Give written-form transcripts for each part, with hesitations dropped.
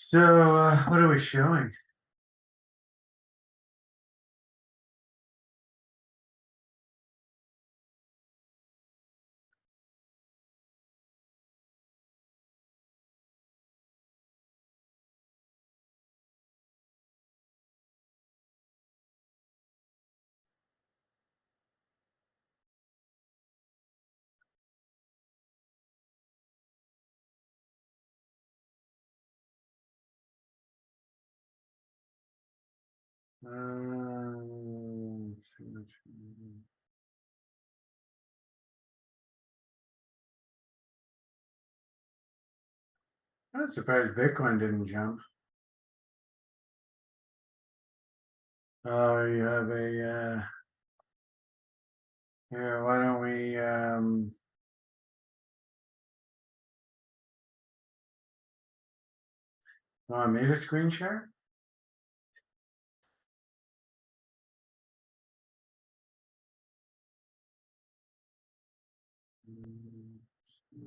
So, what are we showing? Let's see I'm surprised Bitcoin didn't jump. Oh, you have a, yeah, why don't we, want me to screen share?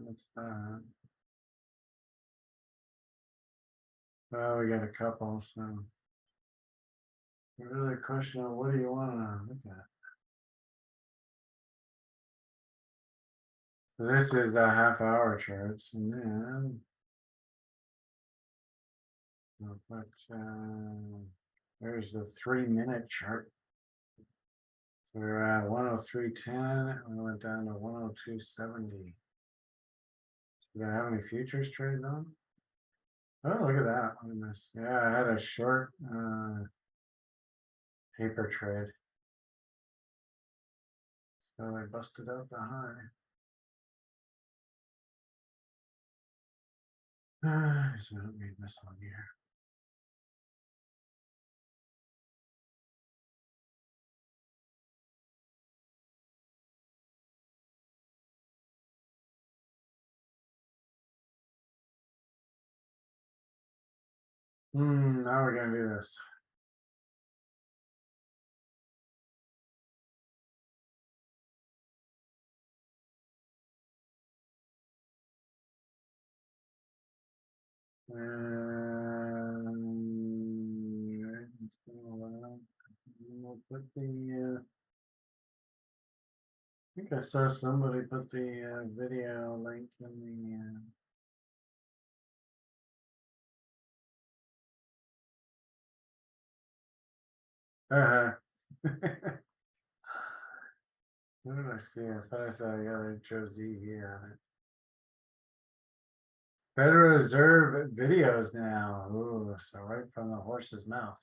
What's that? Well, we got a couple, so. Really a question of what do you want to look at? So this is a half-hour charts, and then there's the 3-minute chart. So we're at 103.10. We went down to 102.70. Do I have any futures trades on? Oh, look at that. Look at this. Yeah, I had a short paper trade. So I busted out the high. So I don't need this one here. Now we're gonna do this. We'll put the I think I saw somebody put the video link in the what did I see? I thought I saw Joe Z here on it. Federal Reserve videos now. Ooh, so right from the horse's mouth.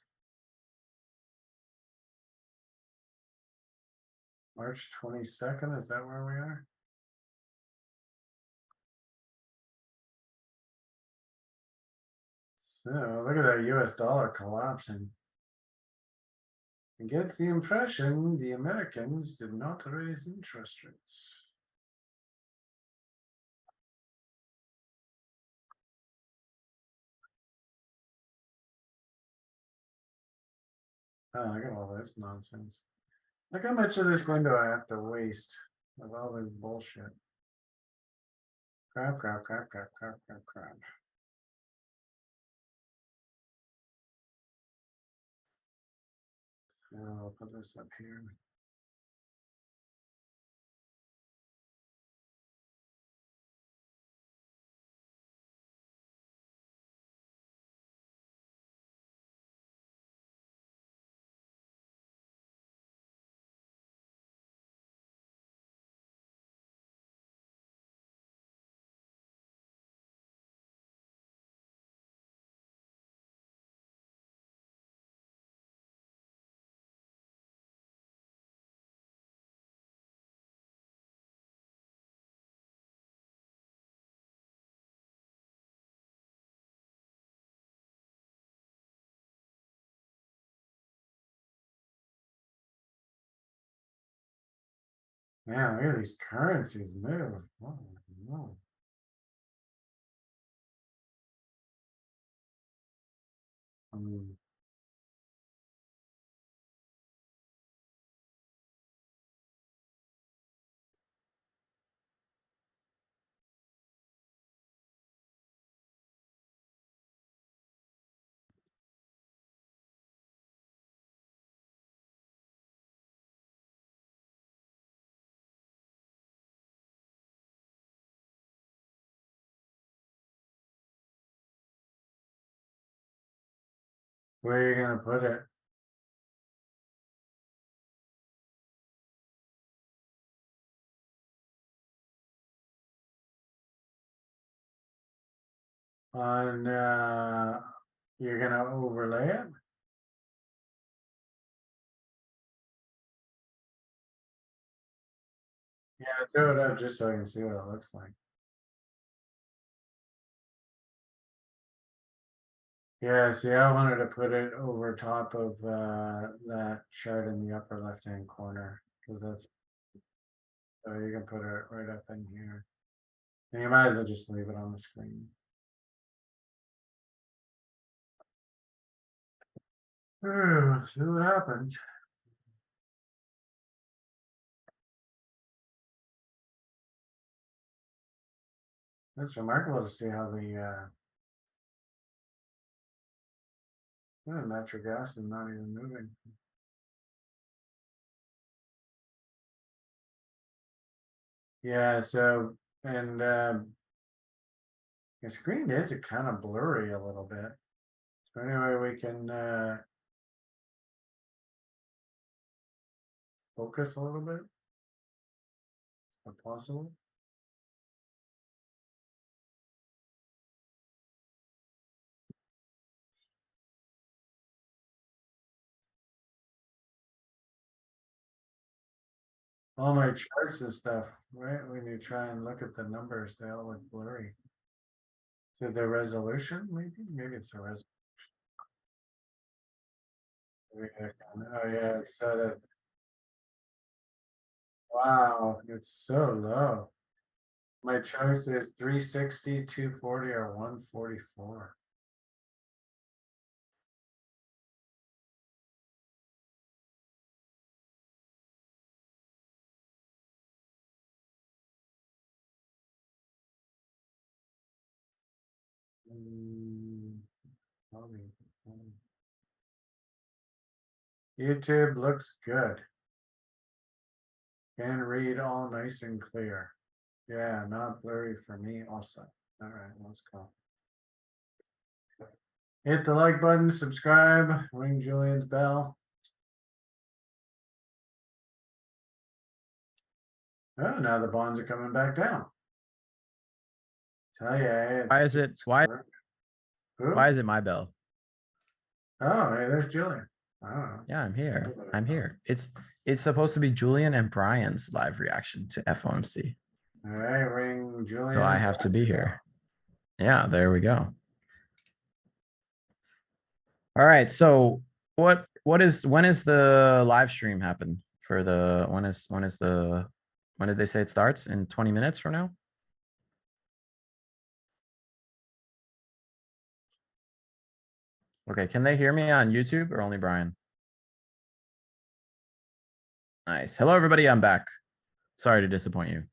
March 22nd, is that where we are? So look at that US dollar collapsing. It gets the impression the Americans did not raise interest rates. Oh, look at all this nonsense. Look how much of this window I have to waste with all this bullshit. Crap. So I'll put this up here. Man, look at these currencies move. Oh, no. I mean, Where are you gonna put it? On, you're gonna overlay it? Yeah, throw it up just so I can see what it looks like. Yeah, see, I wanted to put it over top of that chart in the upper left-hand corner, because that's, so you can put it right up in here. And you might as well just leave it on the screen. See what happens. It's remarkable to see how the natural gas is not even moving. Yeah, so, and the screen is kind of blurry a little bit. So anyway, we can focus a little bit, if possible. All my charts and stuff, right? When you try and look at the numbers, they all look blurry. So the resolution, maybe it's a resolution. Oh yeah, so that's, wow, it's so low. My choice is 360, 240, or 144. YouTube looks good. Can read all nice and clear. Yeah, not blurry for me also. All right, let's go. Hit the like button, subscribe, ring Julian's bell. Oh, now the bonds are coming back down. Tell ya, Why is it why is it my bell? Oh, hey, there's Julian. I don't know. Yeah, I'm here. I'm here. It's supposed to be Julian and Brian's live reaction to FOMC. All right, ring Julian. So I have to be here. Yeah, there we go. All right. So when is the live stream happen for the when did they say it starts? In 20 minutes from now? Okay, can they hear me on YouTube or only Brian? Nice. Hello, everybody. I'm back. Sorry to disappoint you.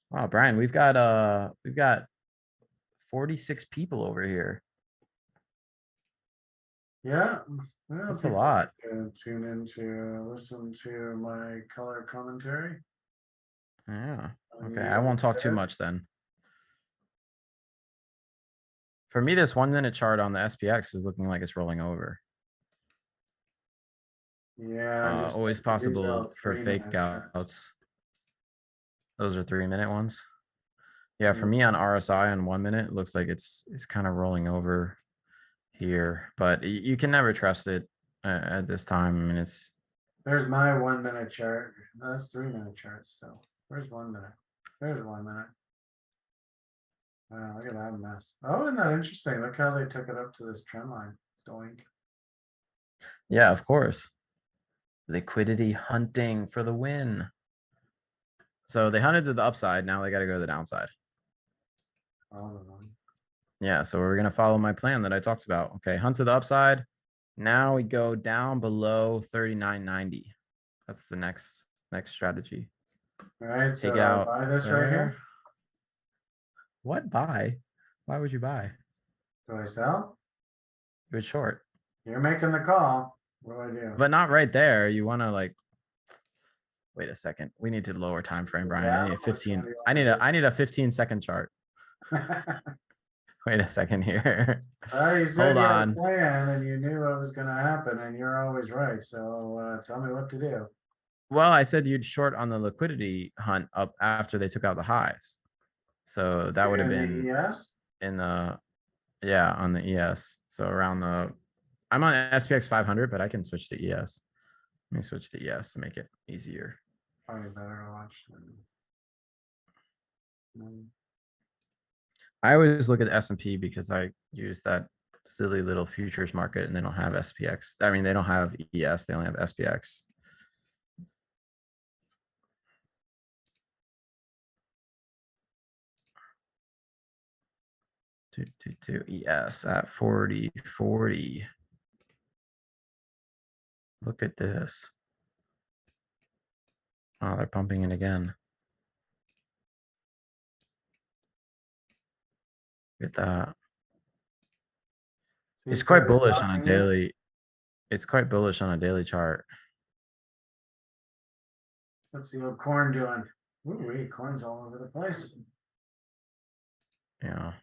Wow, Brian, we've got 46 people over here. Yeah, That's a lot. Tune in to listen to my color commentary. Yeah. Okay, I won't talk too much then. For me, this 1 minute chart on the SPX is looking like it's rolling over. Yeah, always possible for fake outs. Those are 3 minute ones. Yeah, for me on RSI on 1 minute, it looks like it's kind of rolling over here, but you can never trust it at this time. I mean, there's my 1 minute chart. No, that's 3 minute chart still. Where's 1 minute? There's 1 minute. Wow, look at that mess. Oh, isn't that interesting? Look how they took it up to this trend line. Doink. Yeah, of course. Liquidity hunting for the win. So they hunted to the upside. Now they got to go to the downside. Yeah, so we're going to follow my plan that I talked about. Okay, hunt to the upside. Now we go down below 39.90. That's the next strategy. All right, take so it out. buy this right here. What buy? Why would you buy? Do I sell? You're short. You're making the call. What do I do? But not right there. You want to like Wait a second. We need to lower time frame, Brian. Yeah, I need a that's what 15. you I need wanna a 15-second chart. Wait a second here. Well, you said Hold you had a on. plan and you knew what was gonna happen and you're always right, so tell me what to do. Well, I said you'd short on the liquidity hunt up after they took out the highs. So that would have been Yes, in the, yeah, on the ES. So around the, I'm on SPX 500, but I can switch to ES. Let me switch to ES to make it easier. probably better watch. I always look at S&P because I use that silly little futures market and they don't have SPX. I mean, they don't have ES, they only have SPX. To ES at 40. Look at this. Oh, they're pumping it again. Look at that. So It's you quite started bullish on a talking it? daily. It's quite bullish on a daily chart. What's the old corn doing? Ooh, corn's all over the place. Yeah.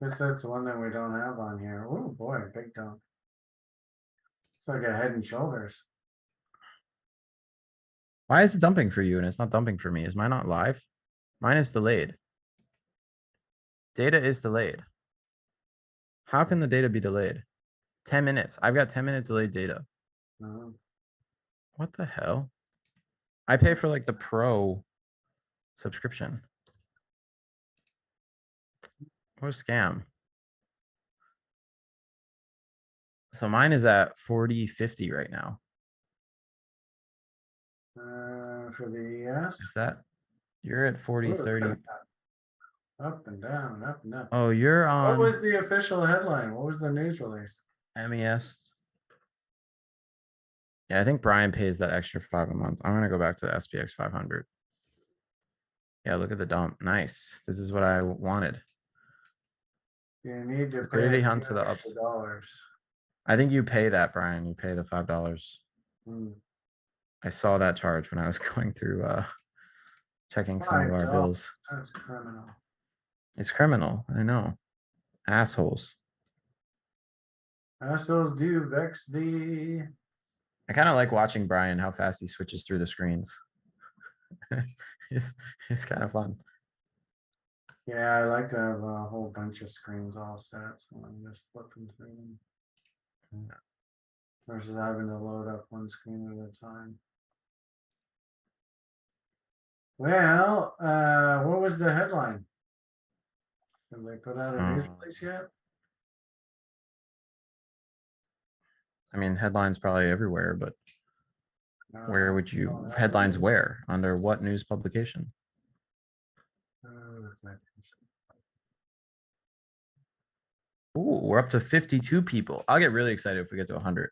Guess that's the one that we don't have on here. Oh boy, big dump. It's like a Head and Shoulders. Why is it dumping for you and it's not dumping for me? Is mine not live? Mine is delayed. Data is delayed. How can the data be delayed? 10 minutes. I've got 10-minute delayed data. What the hell? I pay for like the pro subscription. What a scam. So mine is at 40.50 right now. For the ES. Is that you're at 40.30? Up and down, up and down. Oh, you're What on was the official headline? What was the news release? MES. Yeah, I think Brian pays that extra $5 a month. I'm gonna go back to the SPX 500. Yeah, look at the dump. Nice. This is what I wanted. You need to pay Liquidity a hunt few to the extra ups. dollars. I think you pay that, Brian. You pay the $5. Hmm. I saw that charge when I was going through checking some of our $5. bills. That's criminal. It's criminal. I know. Assholes. Assholes do vex thee. I kind of like watching Brian, how fast he switches through the screens. it's kind of fun. Yeah, I like to have a whole bunch of screens all set, so I'm just flipping through them. Versus having to load up one screen at a time. Well, what was the headline? Have they put out a news release yet? I mean, headlines probably everywhere, but where would you headlines where? Under what news publication? Ooh, we're up to 52 people. I'll get really excited if we get to 100.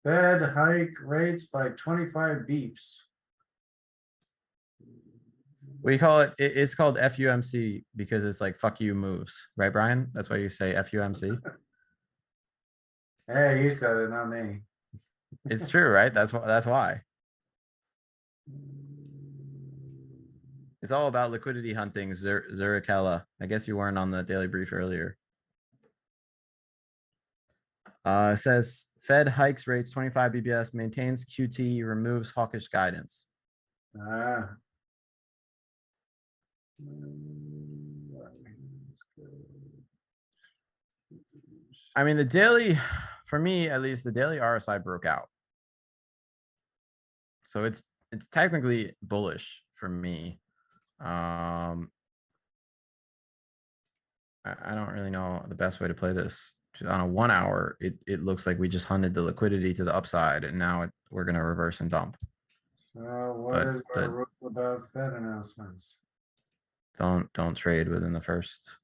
Fed hike rates by 25 beeps. We call it, it's called FUMC because it's like fuck you moves, right, Brian? That's why you say FUMC. Hey, you said it, not me. It's true, right? That's why. It's all about liquidity hunting, Zurikella. I guess you weren't on the daily brief earlier. It says Fed hikes rates 25 BPS, maintains QT, removes hawkish guidance. I mean, the daily, for me at least, the daily RSI broke out. So it's technically bullish for me. I don't really know the best way to play this. On a 1 hour, it looks like we just hunted the liquidity to the upside, and now we're going to reverse and dump. So what is our rule about Fed announcements? Don't trade within the first.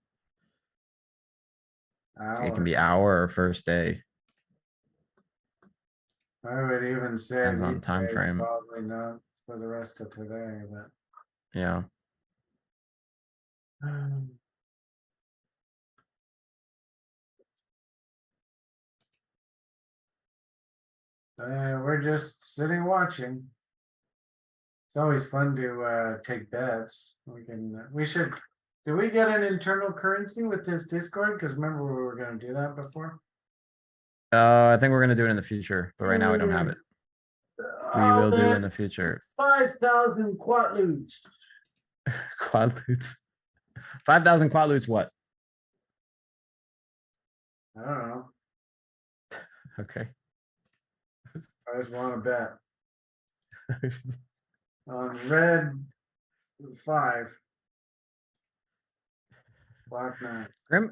It can Hour. be hour or first day. I would even say Depends on these time days, frame. probably not for the rest of today, but. Yeah. We're just sitting watching. It's always fun to take bets. We should, do we get an internal currency with this Discord? Because remember we were gonna do that before? I think we're gonna do it in the future, but right now we don't have it. We Oh, will do man, in the future. 5,000 quatloots. Quadloots. 5,000 quadloots. What? I don't know. Okay. I just want to bet on red 5. Black 9.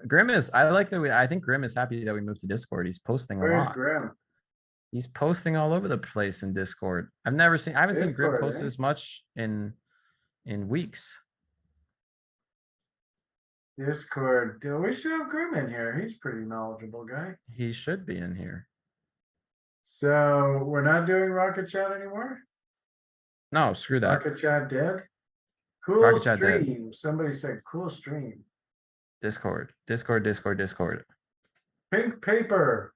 Grim is. I like that. I think Grim is happy that we moved to Discord. He's posting a Where's lot. Grim? He's posting all over the place in Discord. I haven't seen Grim Discord, post eh? as much in weeks. Discord. We should have Grim in here. He's a pretty knowledgeable guy. He should be in here. So we're not doing Rocket Chat anymore? No, screw that. Rocket Chat dead? Cool Rocket Chat dead. stream. Somebody said cool stream. Discord. Pink paper.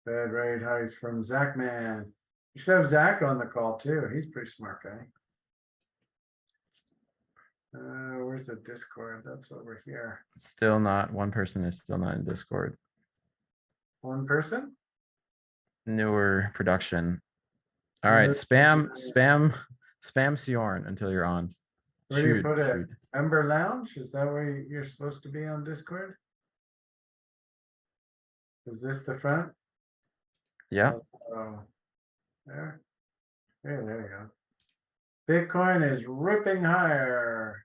Bad rate heights from Zach Man. You should have Zach on the call too. He's a pretty smart guy. Where's the Discord? That's over here. Still not. One person is still not in Discord. One person? Newer production. All right, spam Syorn until you're on. Where do you put it? Ember Lounge? Is that where you're supposed to be on Discord? Is this the front? Yeah. Oh, there. There you go. Bitcoin is ripping higher.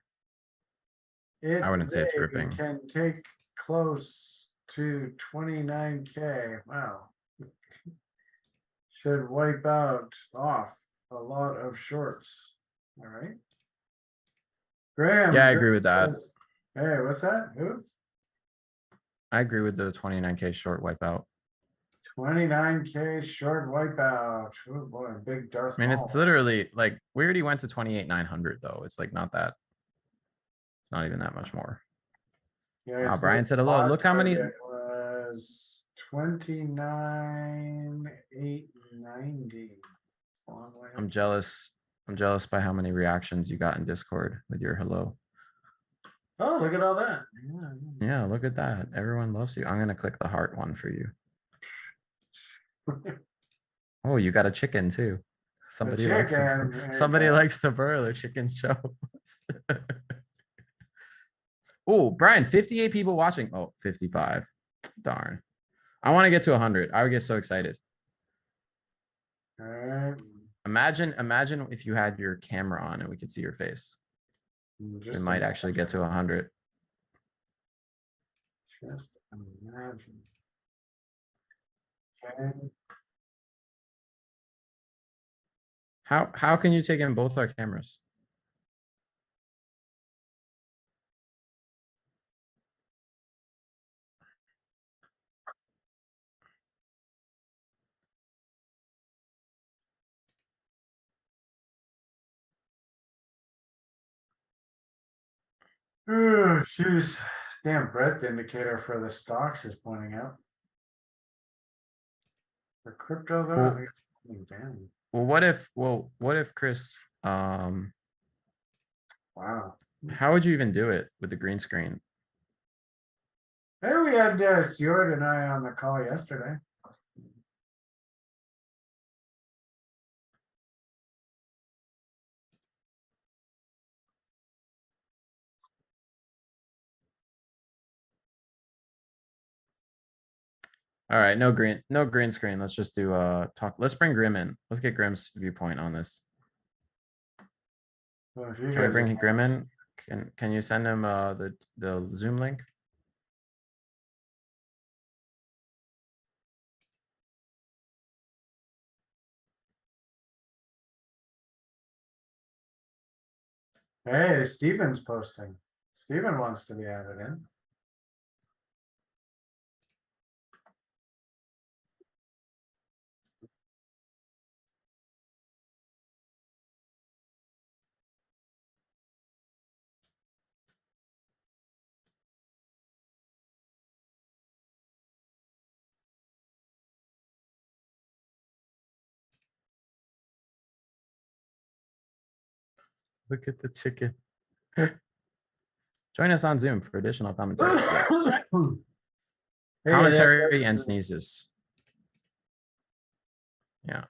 I wouldn't say it's ripping. Can take close to 29K. Wow. Should wipe out off a lot of shorts. All right. Graham. Yeah, I agree with that. Hey, what's that? Who? I agree with the 29K short wipeout. 29K short wipeout. Oh boy, big Darth. I mean, it's literally like we already went to 28,900 though. It's like not that. It's not even that much more. Yeah, wow, Brian said hello. Look how many. It was 29,890. I'm jealous. I'm jealous by how many reactions you got in Discord with your hello. Oh, look at all that. Yeah, look at that. Everyone loves you. I'm gonna click the heart one for you. Oh, you got a chicken too. Somebody likes the broiler chicken show. Oh, Brian, 58 people watching. Oh, 55. Darn. I want to get to 100. I would get so excited. All right. Imagine if you had your camera on and we could see your face. We might actually get to 100. Just imagine. Okay. How can you take in both our cameras? Oh, jeez. Damn, breadth indicator for the stocks is pointing out. For crypto though, I think it's pointing down. Well, what if Chris, Wow. how would you even do it with the green screen? Hey, we had Sjord and I on the call yesterday. All right, no green screen. Let's just do talk. Let's bring Grim in. Let's get Grim's viewpoint on this. Well, Can we bring Grim in? Can you send him the Zoom link? Hey, Steven's posting. Steven wants to be added in. Look at the chicken. Join us on Zoom for additional commentary. Yes. Commentary and sneezes. Yeah.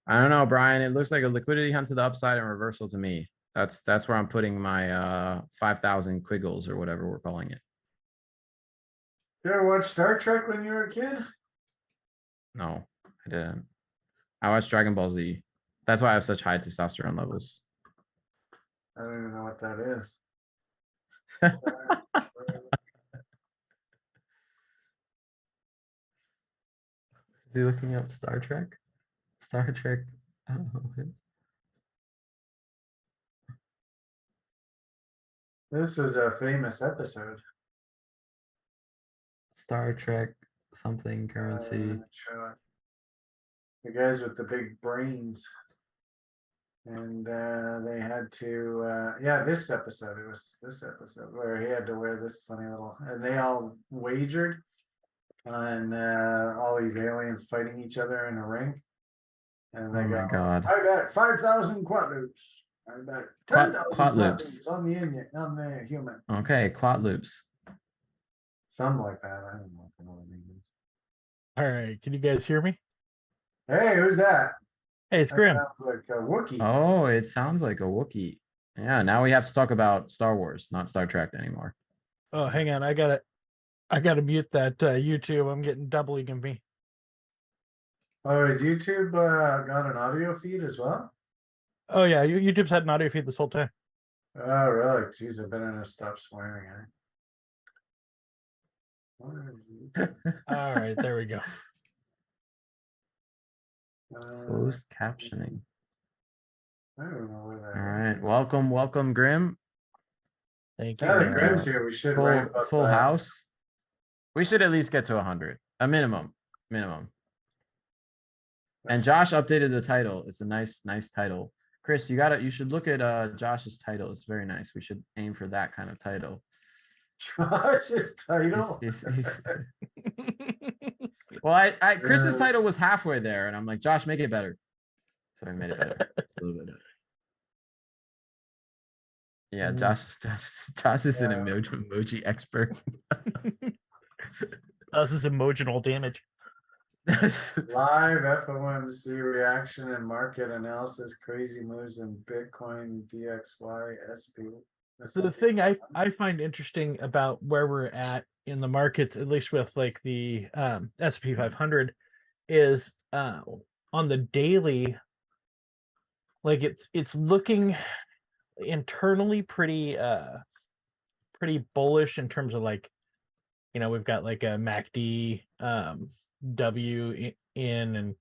I don't know, Brian. It looks like a liquidity hunt to the upside and reversal to me. That's where I'm putting my 5,000 quiggles or whatever we're calling it. You ever watch Star Trek when you were a kid? No, I didn't. I watched Dragon Ball Z. That's why I have such high testosterone levels. I don't even know what that is. Is he looking up Star Trek? Star Trek. Oh, This was a famous episode. Star Trek something currency. The guys with the big brains. And they had to, yeah, this episode, it was this episode where he had to wear this funny little, and they all wagered on all these aliens fighting each other in a ring. And they Oh my God. I bet 5,000 quad loops. I bet 10,000 quad loops on the human. Okay, quad loops. Something like that. I don't know what it means. All right, can you guys hear me? Hey, who's that? Hey, it's That Grim. sounds like a Wookiee. Oh, it sounds like a Wookiee. Yeah, now we have to talk about Star Wars, not Star Trek anymore. Oh, hang on, I gotta mute that YouTube. I'm getting doubling of me. Oh, is YouTube got an audio feed as well? Oh yeah, YouTube's had an audio feed this whole time. Oh, really? Jeez, I better not stop swearing. All right, there we go. Closed captioning. I don't know where that All right, welcome, Grim. Thank you. Now that Yeah. Grim's here, we should write about Full that. house. We should at least get to 100, a minimum. And Josh updated the title. It's a nice title. Chris, you should look at Josh's title. It's very nice. We should aim for that kind of title. Josh's title. He's- Well, Chris's title was halfway there, and I'm like, Josh, make it better. So I made it better. A little bit better. Yeah, Josh is an emoji expert. This is emotional damage. Live FOMC reaction and market analysis, crazy moves in Bitcoin, DXY, SP. So the thing I find interesting about where we're at in the markets, at least with like the S&P 500, is on the daily, like it's looking internally pretty bullish in terms of, like, you know, we've got like a MACD W in, and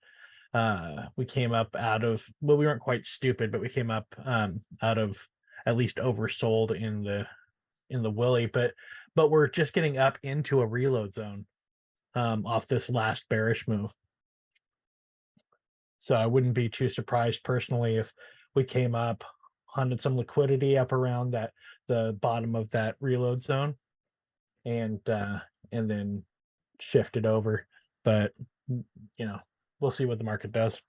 we came up out of, well, we weren't quite stupid, but we came up out of at least oversold in the Willy, but we're just getting up into a reload zone off this last bearish move. So I wouldn't be too surprised personally if we came up, hunted some liquidity up around the bottom of that reload zone, and then shifted over. But you know, we'll see what the market does.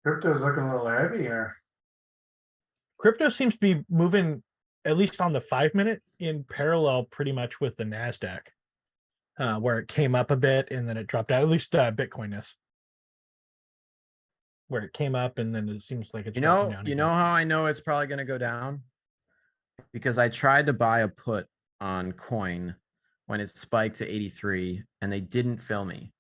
Crypto's looking a little heavy here. Crypto seems to be moving, at least on the 5-minute, in parallel pretty much with the NASDAQ, where it came up a bit and then it dropped out. At least Bitcoin is, where it came up and then it seems like it's dropping down. You know how I know it's probably going to go down? Because I tried to buy a put on coin when it spiked to 83 and they didn't fill me.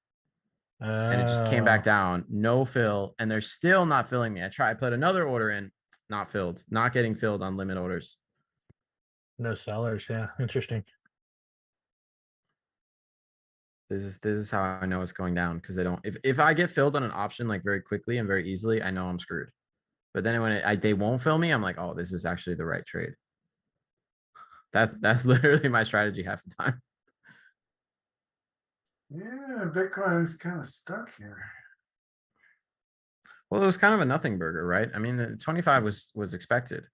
And it just came back down, no fill, and they're still not filling me. I put another order in, not filled, not getting filled on limit orders. No sellers. Yeah, interesting. This is how I know it's going down, because they don't. If I get filled on an option like very quickly and very easily, I know I'm screwed. But then when they won't fill me, I'm like, oh, this is actually the right trade. That's literally my strategy half the time. Yeah, Bitcoin's kind of stuck here. Well, it was kind of a nothing burger, right? I mean, the 25 was expected.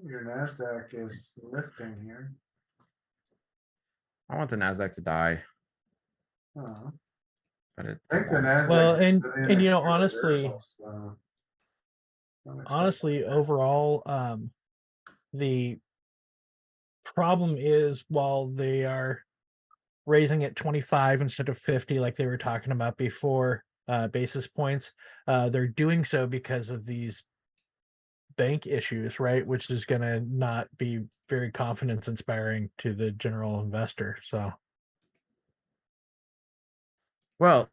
Your NASDAQ is lifting here. I want the NASDAQ to die. Oh. But it, I think the Nasdaq. Well, and did an and you know, extra honestly, reversal, so I'm expecting honestly, that. overall, the problem is while they are raising it 25 instead of 50, like they were talking about before, basis points, they're doing so because of these bank issues, right? Which is going to not be very confidence inspiring to the general investor. So, well,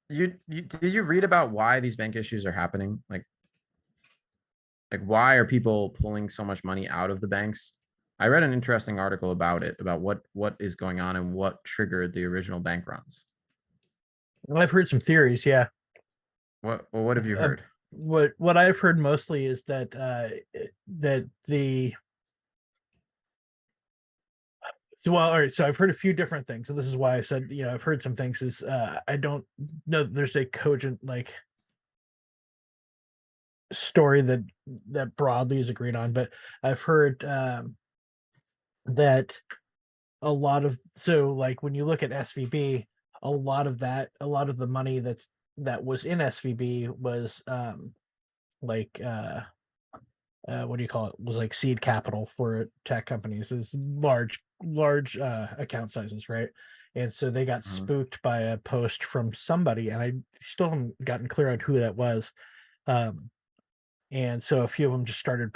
did you read about why these bank issues are happening? Like why are people pulling so much money out of the banks? I read an interesting article about it, about what is going on and what triggered the original bank runs. well, I've heard some theories. Yeah. What have you heard? What I've heard mostly is that that the so well, all right. So I've heard a few different things, and this is why I said, you know, I've heard some things. Is I don't know that there's a cogent like story that broadly is agreed on, but I've heard that a lot of like when you look at SVB, a lot of the money that was in SVB was like what do you call it, was like seed capital for tech companies, is large account sizes, right? And so they got spooked by a post from somebody, and I still haven't gotten clear on who that was. And so a few of them just started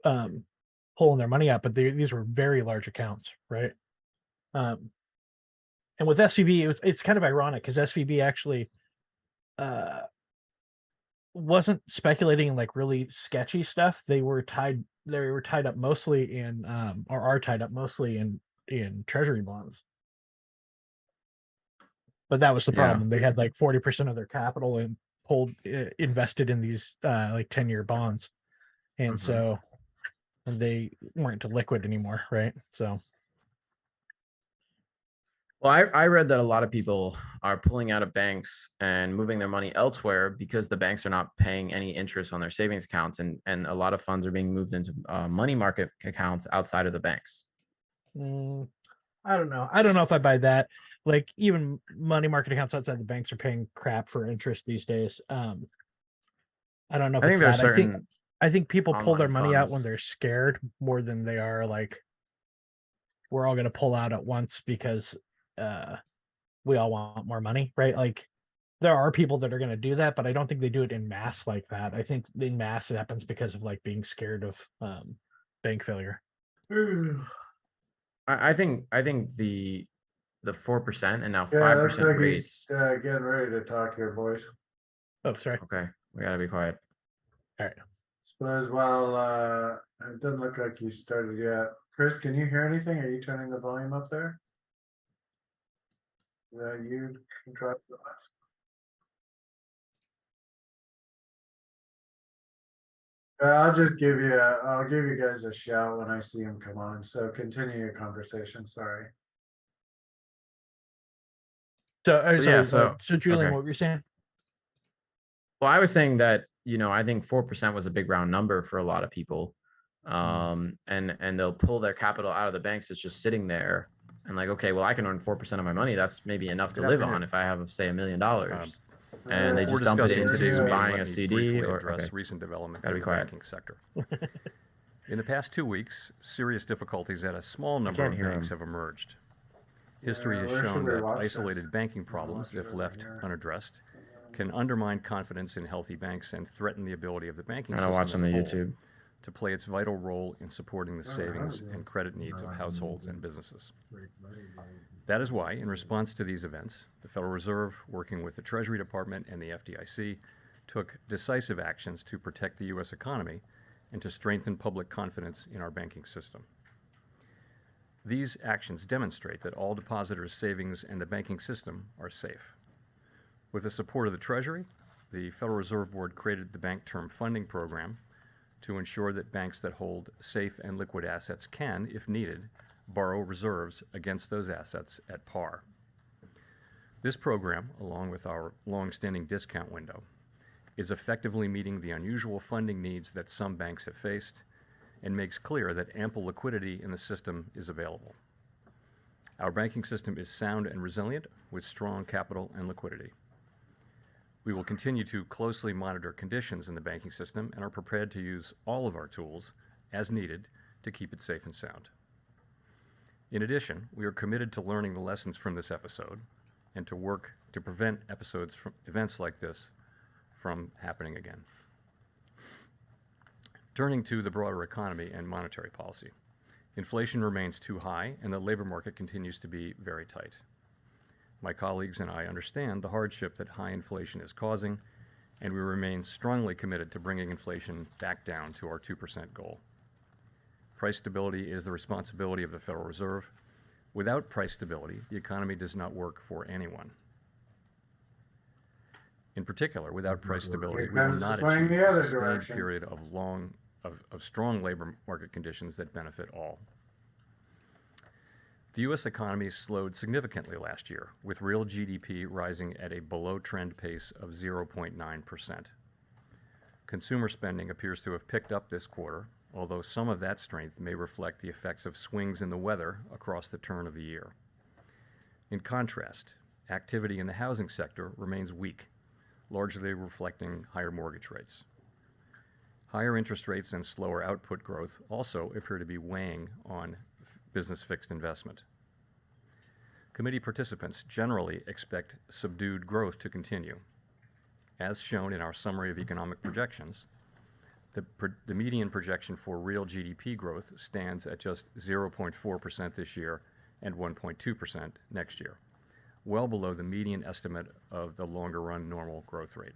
pulling their money out, but these were very large accounts, right? And with SVB, it's kind of ironic because SVB actually wasn't speculating in like really sketchy stuff. They were tied up mostly in or are tied up mostly in treasury bonds. But that was the problem. They had like 40% of their capital and invested in these like 10-year bonds. And so they weren't liquid anymore, right? So Well, I read that a lot of people are pulling out of banks and moving their money elsewhere because the banks are not paying any interest on their savings accounts, and a lot of funds are being moved into money market accounts outside of the banks. I don't know. I don't know if I buy that. Like even money market accounts outside the banks are paying crap for interest these days. I don't know if I think it's there's that. certain I think people pull their online money out when funds. they're scared more than they are like, we're all going to pull out at once because we all want more money, right? Like there are people that are going to do that, but I don't think they do it in mass like that. I think in mass it happens because of like being scared of bank failure. I think the 4% and now Yeah, looks 5% like rates. he's getting ready to talk here, boys. Oh, sorry. Okay, we gotta be quiet. All right. Suppose it doesn't look like you started yet. Chris, can you hear anything? Are you turning the volume up there? You control the last. I'll give you guys a shout when I see him come on. So continue your conversation. Sorry. So Julian, okay. what were you saying? Well, I was saying that, I think 4% was a big round number for a lot of people. And they'll pull their capital out of the banks that's just sitting there and like, okay, well, I can earn 4% of my money. That's maybe enough to live on if I have, say, $1 million. And they just dump it into buying a CD or recent developments in the banking sector. In the past 2 weeks, serious difficulties at a small number of banks have emerged. History has shown that isolated banking problems, if left unaddressed, can undermine confidence in healthy banks and threaten the ability of the banking system as a whole to play its vital role in supporting the savings and credit needs of households and businesses. That is why, in response to these events, the Federal Reserve, working with the Treasury Department and the FDIC, took decisive actions to protect the U.S. economy and to strengthen public confidence in our banking system. These actions demonstrate that all depositors' savings and the banking system are safe. With the support of the Treasury, the Federal Reserve Board created the Bank Term Funding Program to ensure that banks that hold safe and liquid assets can, if needed, borrow reserves against those assets at par. This program, along with our long-standing discount window, is effectively meeting the unusual funding needs that some banks have faced and makes clear that ample liquidity in the system is available. Our banking system is sound and resilient with strong capital and liquidity. We will continue to closely monitor conditions in the banking system and are prepared to use all of our tools as needed to keep it safe and sound. In addition, we are committed to learning the lessons from this episode and to work to prevent events like this from happening again. Turning to the broader economy and monetary policy. Inflation remains too high and the labor market continues to be very tight. My colleagues and I understand the hardship that high inflation is causing, and we remain strongly committed to bringing inflation back down to our 2% goal. Price stability is the responsibility of the Federal Reserve. Without price stability, the economy does not work for anyone. In particular, without price stability, we will not achieve a sustained period of strong labor market conditions that benefit all. The U.S. economy slowed significantly last year, with real GDP rising at a below-trend pace of 0.9%. Consumer spending appears to have picked up this quarter, although some of that strength may reflect the effects of swings in the weather across the turn of the year. In contrast, activity in the housing sector remains weak, largely reflecting higher mortgage rates. Higher interest rates and slower output growth also appear to be weighing on business fixed investment. Committee participants generally expect subdued growth to continue. As shown in our summary of economic projections, the median projection for real GDP growth stands at just 0.4% this year and 1.2% next year, well below the median estimate of the longer-run normal growth rate.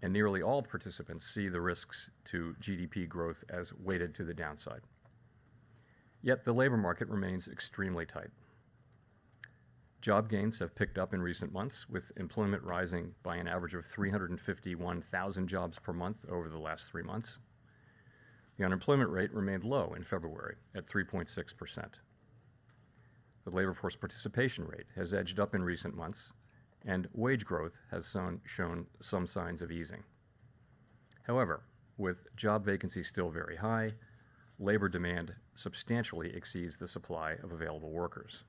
And nearly all participants see the risks to GDP growth as weighted to the downside. Yet the labor market remains extremely tight. Job gains have picked up in recent months, with employment rising by an average of 351,000 jobs per month over the last 3 months. The unemployment rate remained low in February at 3.6%. The labor force participation rate has edged up in recent months, and wage growth has shown some signs of easing. However, with job vacancies still very high, labor demand substantially exceeds the supply of available workers.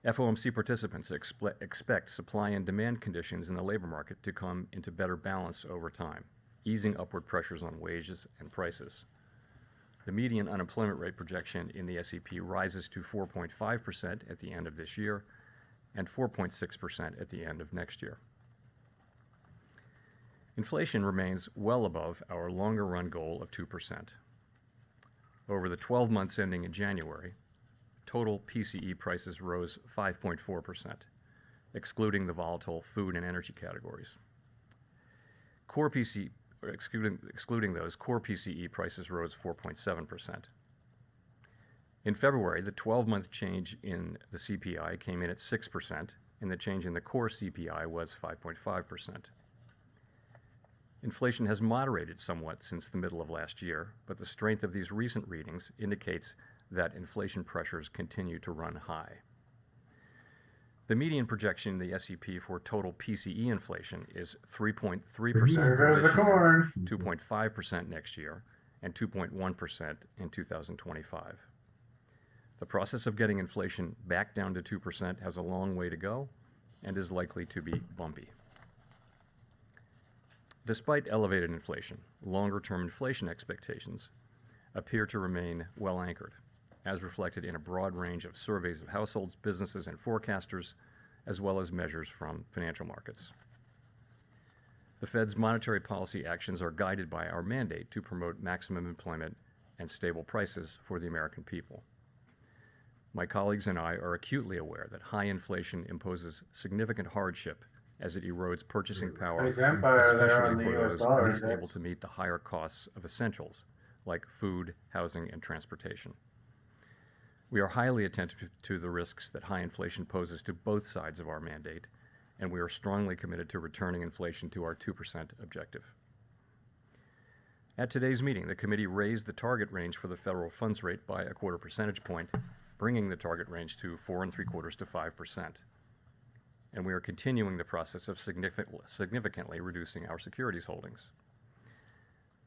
FOMC participants expect supply and demand conditions in the labor market to come into better balance over time, easing upward pressures on wages and prices. The median unemployment rate projection in the S&P rises to 4.5% at the end of this year and 4.6% at the end of next year. Inflation remains well above our longer-run goal of 2%. Over the 12 months ending in January, total PCE prices rose 5.4%, excluding the volatile food and energy categories. Excluding those, core PCE prices rose 4.7%. In February, the 12-month change in the CPI came in at 6%, and the change in the core CPI was 5.5%. Inflation has moderated somewhat since the middle of last year, but the strength of these recent readings indicates that inflation pressures continue to run high. The median projection in the S&P for total PCE inflation is 3.3% for this year, 2.5% next year, and 2.1% in 2025. The process of getting inflation back down to 2% has a long way to go and is likely to be bumpy. Despite elevated inflation, longer-term inflation expectations appear to remain well anchored, as reflected in a broad range of surveys of households, businesses, and forecasters, as well as measures from financial markets. The Fed's monetary policy actions are guided by our mandate to promote maximum employment and stable prices for the American people. My colleagues and I are acutely aware that high inflation imposes significant hardship as it erodes purchasing power, especially for those least able to meet the higher costs of essentials like food, housing, and transportation. We are highly attentive to the risks that high inflation poses to both sides of our mandate, and we are strongly committed to returning inflation to our 2% objective. At today's meeting, the committee raised the target range for the federal funds rate by 1/4 percentage point, bringing the target range to 4.75% to 5%. And we are continuing the process of significantly reducing our securities holdings.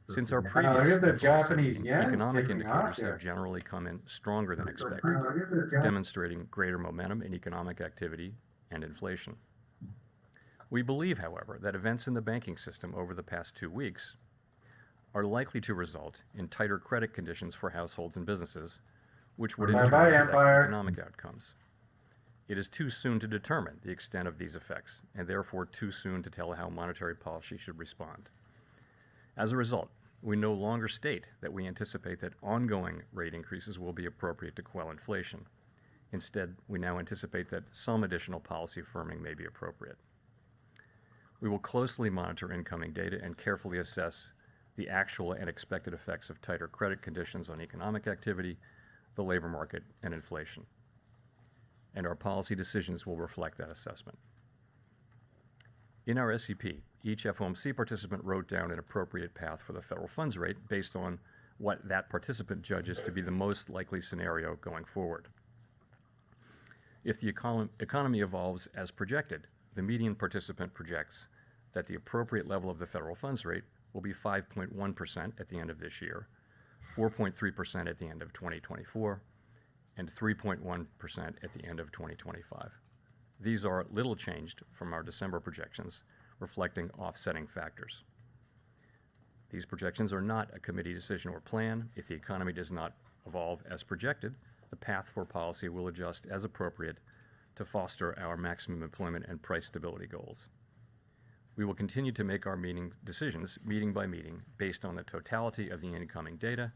Since our previous economic indicators have generally come in stronger than expected, demonstrating greater momentum in economic activity and inflation. We believe, however, that events in the banking system over the past 2 weeks are likely to result in tighter credit conditions for households and businesses, which would in turn Bye-bye, affect Empire. economic outcomes. It is too soon to determine the extent of these effects, and therefore too soon to tell how monetary policy should respond. As a result, we no longer state that we anticipate that ongoing rate increases will be appropriate to quell inflation. Instead, we now anticipate that some additional policy firming may be appropriate. We will closely monitor incoming data and carefully assess the actual and expected effects of tighter credit conditions on economic activity, the labor market, and inflation. And our policy decisions will reflect that assessment. In our SEP, each FOMC participant wrote down an appropriate path for the federal funds rate based on what that participant judges to be the most likely scenario going forward. If the economy evolves as projected, the median participant projects that the appropriate level of the federal funds rate will be 5.1% at the end of this year, 4.3% at the end of 2024, and 3.1% at the end of 2025. These are little changed from our December projections, reflecting offsetting factors. These projections are not a committee decision or plan. If the economy does not evolve as projected, the path for policy will adjust as appropriate to foster our maximum employment and price stability goals. We will continue to make our decisions meeting by meeting based on the totality of the incoming data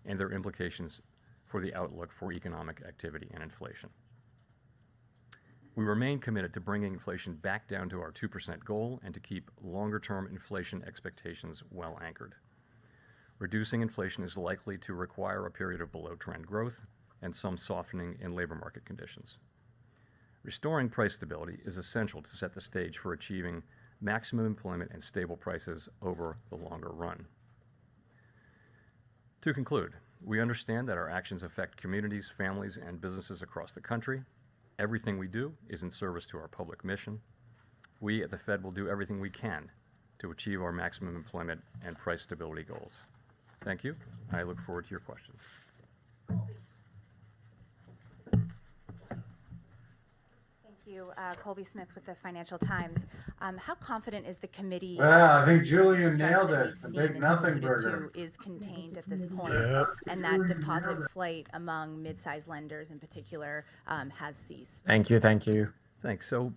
and their implications for the outlook for economic activity and inflation. We remain committed to bringing inflation back down to our 2% goal and to keep longer-term inflation expectations well anchored. Reducing inflation is likely to require a period of below-trend growth and some softening in labor market conditions. Restoring price stability is essential to set the stage for achieving maximum employment and stable prices over the longer run. To conclude, we understand that our actions affect communities, families, and businesses across the country. Everything we do is in service to our public mission. We at the Fed will do everything we can to achieve our maximum employment and price stability goals. Thank you. I look forward to your questions. Thank you. Colby Smith with the Financial Times. How confident is the committee? Well, I think Julian stress nailed that it. we've The seen big and nothing alluded burger. to is contained at this point, Yep. and that deposit flight among mid-sized lenders in particular has ceased? Thank you. Thank you. Thanks. So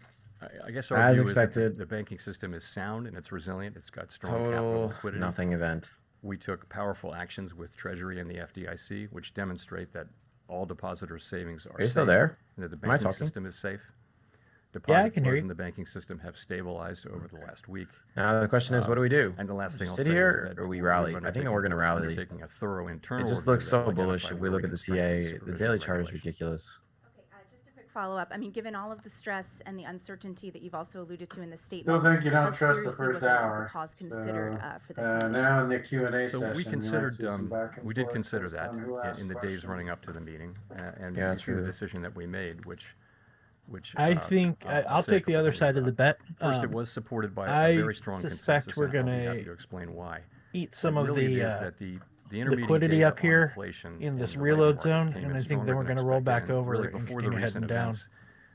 I guess our As view is that expected. the banking system is sound and it's resilient. It's got strong capital Total liquidity. nothing event. We took powerful actions with Treasury and the FDIC, which demonstrate that all depositors' savings are Are you still safe there? and that the Am I banking talking? system is safe. I Deposit can hear flows you. in the banking system have stabilized over the last week. Now the question is, what do we do? And the last thing I'll Sit say here is that or we we've rally? I think we're going to rally. undertaking a thorough internal It just review looks that so will bullish identify if we where look at can the strengthen TA. The supervision daily chart is regulations. ridiculous. Okay, just a quick follow-up. I mean, given all of the stress and the uncertainty that you've also alluded to in the Still statement, think you how don't trust the seriously first was a hour. pause considered for this meeting? Now in the Q&A So session, we you might considered, see some back and we did forth consider based that on who asked in the days questions. running up to the meeting, and Yeah, you see the true. decision that we made, which I think I'll say a take the couple other things side of the about. bet. First, it was supported by I a very strong suspect consensus, we're and I'll be gonna happy to explain why. eat some And of really the it is that the intermediate liquidity data up on here inflation in this the labor reload market zone, came and in I think stronger then we're than going to roll expected, back and over really and before the continue recent heading down. events,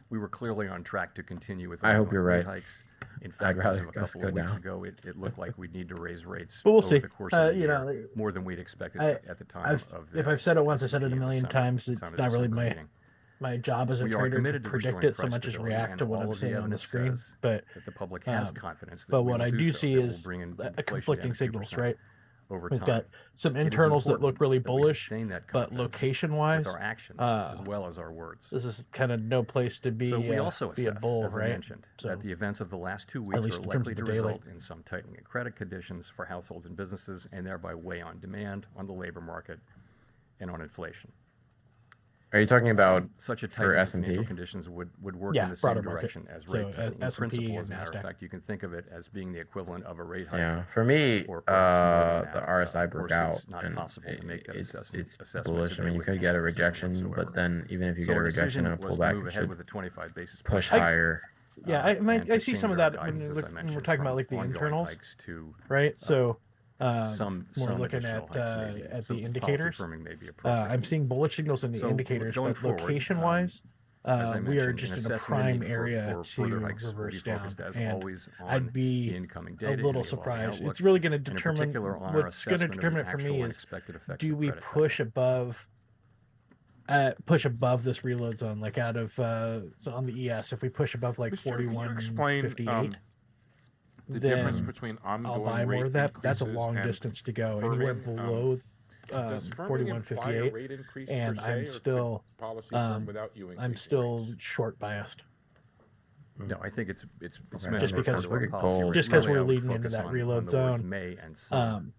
we were clearly on track to continue with I hope ongoing you're rate right. hikes. In fact, as rather of a us couple go of weeks down. ago, it looked like we'd need to raise rates But we'll over see. the course of the You year, know, more than we'd expected at the time of the if I've said it once, I said it a SEP in million December, times. It's time of not really December my meeting. my job as a We are trader to committed to predict restoring it so price much as stability, react and to what all I'm of the seeing on the evidence screen. says But that the public has um, confidence that but we what will I do do so, see that we'll is bring in a inflation conflicting down to signals, 2% right? over We've time. got some It is internals that important look really that we bullish, sustain that but confidence location-wise, with our actions as well as our words. this is kind of no place to be. So we also be a assess, bull, as I right? mentioned, So that the events of the last 2 at weeks least are in terms likely of to the daily. result in some tightening of credit conditions for households and businesses, and thereby weigh on demand, on the labor market, and on inflation. Are you talking about Such a for tightening of financial S&P? conditions would work Yeah, in the same broader market. direction as So, rate tightening. In S&P principle, as and a matter of NASDAQ. fact, you can think of it as being the equivalent of a rate hike. Yeah, for me, or perhaps more than the that. RSI Of broke course, out, it's not and possible to make that it's assessment bullish. I today mean, you with could any get a precision rejection, whatsoever. but then even if you So get a our rejection decision and a was to pullback, move it ahead should with a 25 basis point push hike, higher. Yeah, and I to see some change of our that when, guidance, as I when we're mentioned, talking about from like the ongoing internals, hikes to right? So some more looking additional at hikes maybe. at So the policy indicators. firming may be appropriate. I'm seeing bullish signals in the So, indicators, going but forward, location-wise, As I we are mentioned, just an in a assessment prime for area to further hikes will be reverse down. focused, as And always, on I'd the be incoming a data and little the evolving surprised. outlook, It's really going to and in determine particular on our what's going to assessment of determine the it for me actual is, unexpected effects do of we credit push tightening. above this reload zone, like out of so on the ES, if we push above like Mr. Chair, can you explain 41.58, the difference then between I'll buy ongoing more rate of that. That's a increases long and distance to go. Anywhere firming? below Does firming imply a 41.58, rate increase and per se, I'm or could still policy firm without you I'm increasing still rates? short biased. No, I think it's Okay. meant Just to refer because- to our look at policy gold. rate. Just 'cause Really, we're I would leading into focus that on reload the words zone. may and some,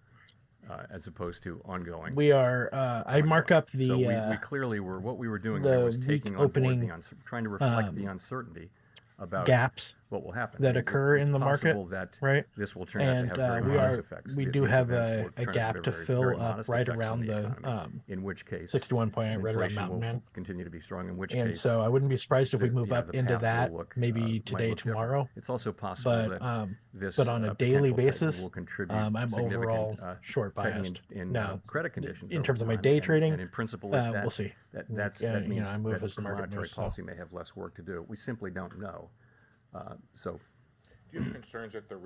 Um, as opposed to ongoing. we are. I mark ongoing. up the So we clearly were, what we were doing there was the week taking on board opening, trying to reflect the uncertainty about gaps what will happen. that I mean, occur it's in the market, possible that right? this will turn out to And have very we modest are effects. we do These have events will a turn out to gap be to very, fill very up modest right effects on around the economy, in which case 61.8 right around inflation Mountain will Man. continue to be strong, in which And case so I wouldn't be surprised if we move the up into path will that look, maybe might today, look different. tomorrow. It's also possible But that this but on a daily potential tightening basis, will contribute I'm significant overall short tightening biased. in Now, credit conditions in over terms of my time, day and trading, in principle, if we'll see. that You means know, I move that as the market monetary moves, so. policy may have less work to do. We simply don't know. So Do you have concerns that the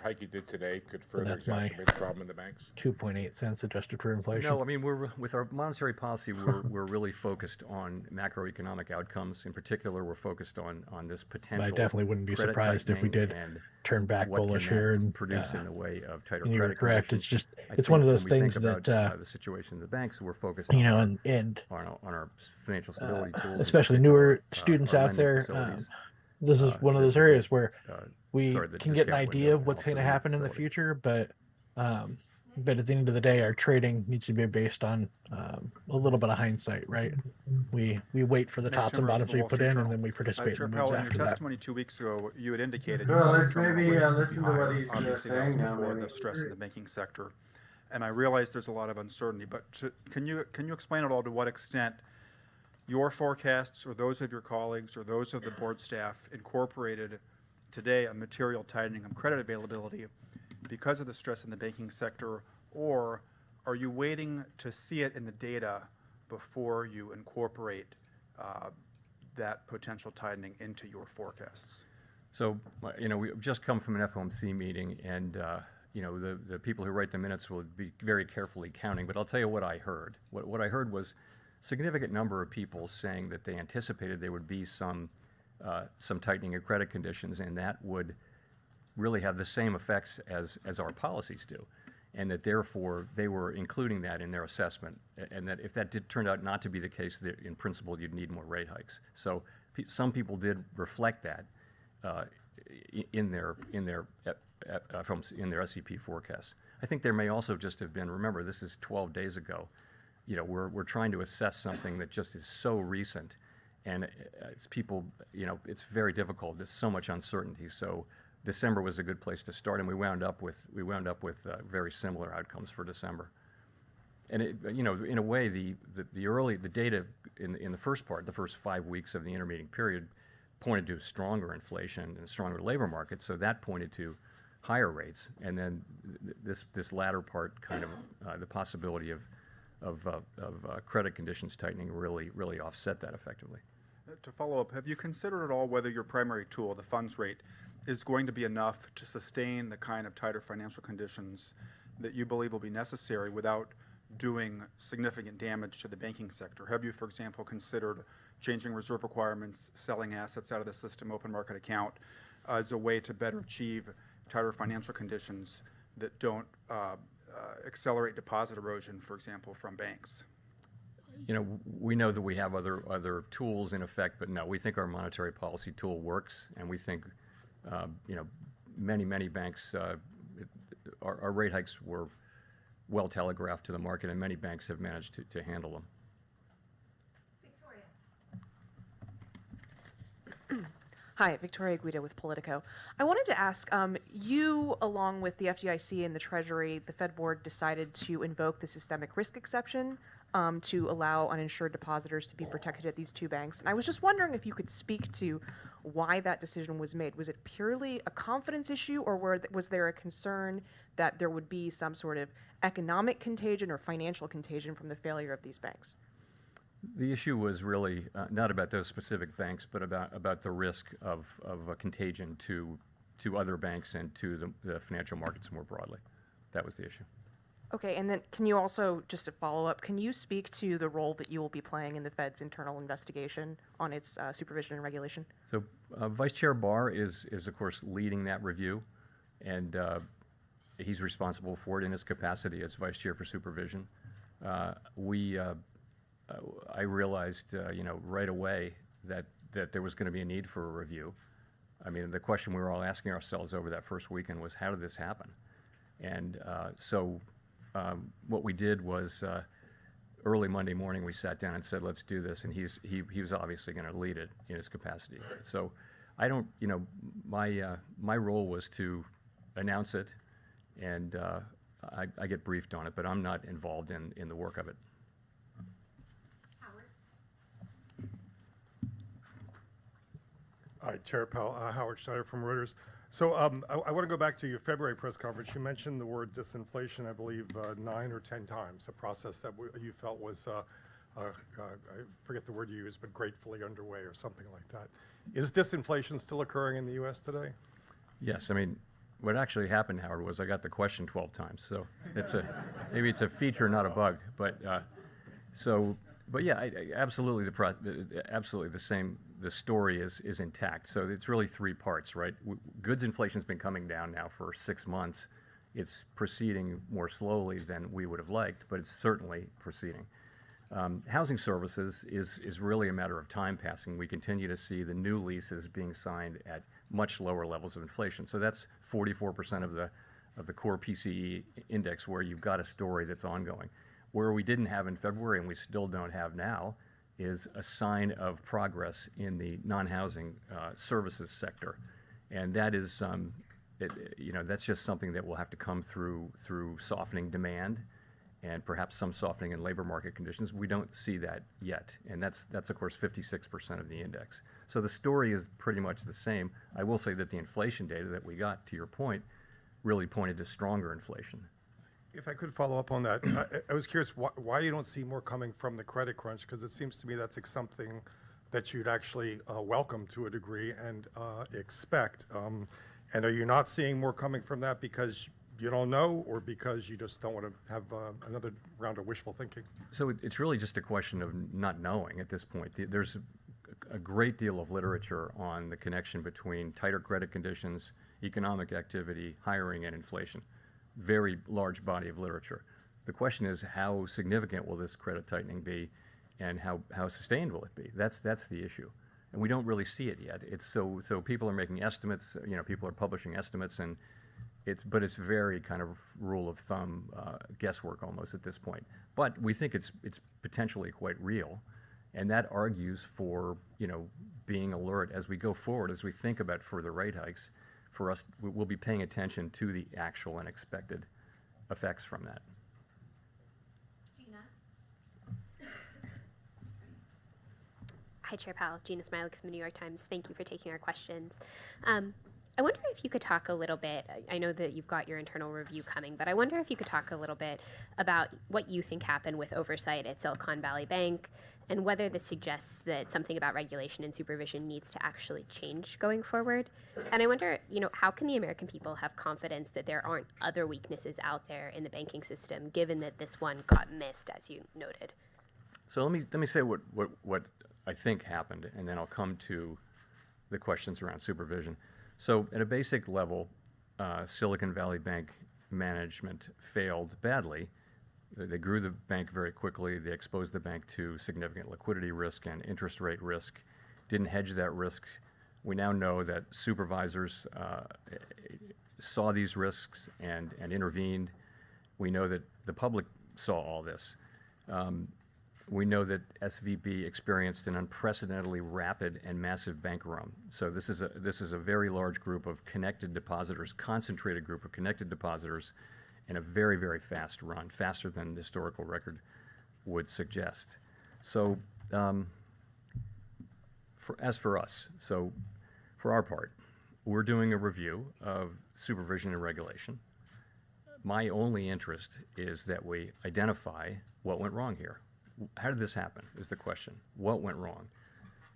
hike you did today could further that's my exacerbate the problem in the banks? 2.8 cents adjusted for inflation. no, I mean, with our monetary policy, we're really focused on macroeconomic outcomes. In particular, we're focused on this potential. I definitely wouldn't be credit surprised if we tightening did and turn back what can bullish that here and produce in the way of tighter and you were credit correct. conditions. It's just I it's one think of those when we things think about, that the situation in the banks, we're focused you on know, our, and on our financial stability tools, in especially particular, newer students our out lending there. facilities, This is one of those the areas where we the can get an discount idea window, of and what's also going to the new happen in the facility. future, but at the end of the day, our trading needs to be based on a little bit of hindsight, right? We wait for the Matt tops and Timber from bottoms the we Wall put Street in, Journal. and then we participate Chair in the moves Powell, in your after that. testimony 2 weeks ago, you had indicated Well, you let's thought the terminal maybe rate would be listen to what higher. he's Obviously, that saying was now, before maybe. the stress in the banking sector. And I realize there's a lot of uncertainty, but can you explain at all to what extent your forecasts or those of your colleagues or those of the board staff incorporated today a material tightening of credit availability because of the stress in the banking sector, or are you waiting to see it in the data before you incorporate that potential tightening into your forecasts? So, we've just come from an FOMC meeting, and the people who write the minutes will be very carefully counting. But I'll tell you what I heard. What I heard was a significant number of people saying that they anticipated there would be some tightening of credit conditions, and that would really have the same effects as our policies do, and that therefore they were including that in their assessment, and that if that turned out not to be the case, that in principle you'd need more rate hikes. So some people did reflect that in their SEP forecasts. I think there may also just have been, remember, this is 12 days ago. We're trying to assess something that just is so recent, and it's very difficult. There's so much uncertainty. So December was a good place to start, and we wound up with very similar outcomes for December. And in a way, the data in the first part, the first 5 weeks of the intermeeting period, pointed to stronger inflation and stronger labor market. So that pointed to higher rates, and then this latter part, kind of the possibility of credit conditions tightening, really offset that effectively. To follow up, have you considered at all whether your primary tool, the funds rate, is going to be enough to sustain the kind of tighter financial conditions that you believe will be necessary without doing significant damage to the banking sector? Have you, for example, considered changing reserve requirements, selling assets out of the system open market account as a way to better achieve tighter financial conditions that don't accelerate deposit erosion, for example, from banks? We know that we have other tools in effect, but no, we think our monetary policy tool works, and we think many banks, our rate hikes were well telegraphed to the market, and many banks have managed to handle them. Hi, Victoria Guida with Politico. I wanted to ask, you, along with the FDIC and the Treasury, the Fed Board decided to invoke the systemic risk exception to allow uninsured depositors to be protected at these two banks. And I was just wondering if you could speak to why that decision was made. Was it purely a confidence issue, or was there a concern that there would be some sort of economic contagion or financial contagion from the failure of these banks? The issue was really not about those specific banks, but about the risk of a contagion to other banks and to the financial markets more broadly. That was the issue. Okay, and then can you also, just to follow up, can you speak to the role that you will be playing in the Fed's internal investigation on its supervision and regulation? So Vice Chair Barr is of course leading that review, and he's responsible for it in his capacity as Vice Chair for Supervision. I realized, right away that there was going to be a need for a review. I mean, the question we were all asking ourselves over that first weekend was, how did this happen? And so what we did was early Monday morning, we sat down and said, let's do this. And he was obviously going to lead it in his capacity. So I don't, my role was to announce it, and I get briefed on it, but I'm not involved in the work of it. Hi, Chair Powell, Howard Schneider from Reuters. So I want to go back to your February press conference. You mentioned the word disinflation, I believe, 9 or 10 times, a process that you felt was, I forget the word you used, but gratefully underway or something like that. Is disinflation still occurring in the U.S. today? Yes, I mean, what actually happened, Howard, was I got the question 12 times. So maybe it's a feature, not a bug. But yeah, absolutely absolutely the same. The story is intact. So it's really three parts, right? Goods inflation's been coming down now for 6 months. It's proceeding more slowly than we would have liked, but it's certainly proceeding. Housing services is really a matter of time passing. We continue to see the new leases being signed at much lower levels of inflation. So that's 44% of the core PCE index, where you've got a story that's ongoing. Where we didn't have in February, and we still don't have now, is a sign of progress in the non-housing services sector, and that is, that's just something that will have to come through softening demand, and perhaps some softening in labor market conditions. We don't see that yet, and that's of course 56% of the index. So the story is pretty much the same. I will say that the inflation data that we got, to your point, really pointed to stronger inflation. If I could follow up on that, I was curious why you don't see more coming from the credit crunch, because it seems to me that's something that you'd actually welcome to a degree and expect. And are you not seeing more coming from that because you don't know, or because you just don't want to have another round of wishful thinking? So it's really just a question of not knowing at this point. There's a great deal of literature on the connection between tighter credit conditions, economic activity, hiring, and inflation. Very large body of literature. The question is, how significant will this credit tightening be, and how sustained will it be? That's the issue, and we don't really see it yet. It's so people are making estimates. People are publishing estimates, and it's very kind of rule of thumb guesswork almost at this point. But we think it's potentially quite real, and that argues for being alert as we go forward, as we think about further rate hikes. For us, we'll be paying attention to the actual and expected effects from that. Gina. Hi, Chair Powell. Gina Smilek from the New York Times. Thank you for taking our questions. I wonder if you could talk a little bit, I know that you've got your internal review coming, but I wonder if you could talk a little bit about what you think happened with oversight at Silicon Valley Bank, and whether this suggests that something about regulation and supervision needs to actually change going forward. And I wonder, how can the American people have confidence that there aren't other weaknesses out there in the banking system, given that this one got missed, as you noted? So let me say what I think happened, and then I'll come to the questions around supervision. So at a basic level, Silicon Valley Bank management failed badly. They grew the bank very quickly. They exposed the bank to significant liquidity risk and interest rate risk, didn't hedge that risk. We now know that supervisors saw these risks and intervened. We know that the public saw all this. We know that SVB experienced an unprecedentedly rapid and massive bank run. So this is a very large group of connected depositors, concentrated group of connected depositors, and a very, very fast run, faster than the historical record would suggest. So as for us, so for our part, we're doing a review of supervision and regulation. My only interest is that we identify what went wrong here. how did this happen is the question. What went wrong?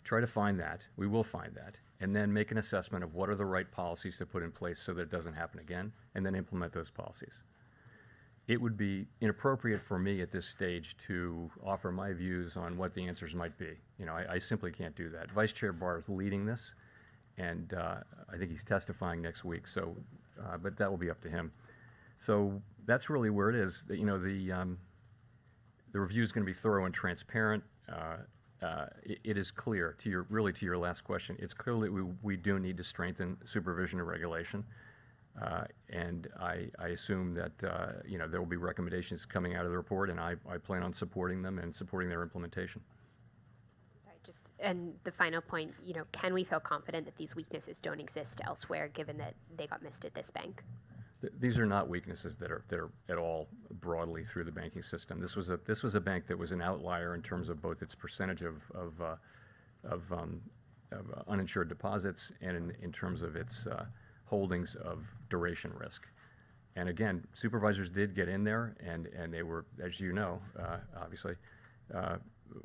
Try to find that. We will find that. And then make an assessment of what are the right policies to put in place so that it doesn't happen again, and then implement those policies. It would be inappropriate for me at this stage to offer my views on what the answers might be. You know, I simply can't do that. Vice Chair Barr is leading this, and I think he's testifying next week, so, but that will be up to him. So that's really where it is. You know, the review is going to be thorough and transparent. It is clear, to your last question, it's clear that we do need to strengthen supervision and regulation. And I assume that, you know, there will be recommendations coming out of the report, and I plan on supporting them and supporting their implementation. Sorry, and the final point, you know, can we feel confident that these weaknesses don't exist elsewhere, given that they got missed at this bank? These are not weaknesses that are at all broadly through the banking system. This was a bank that was an outlier in terms of both its percentage of uninsured deposits and in terms of its holdings of duration risk. And again, supervisors did get in there, and they were, as you know, obviously,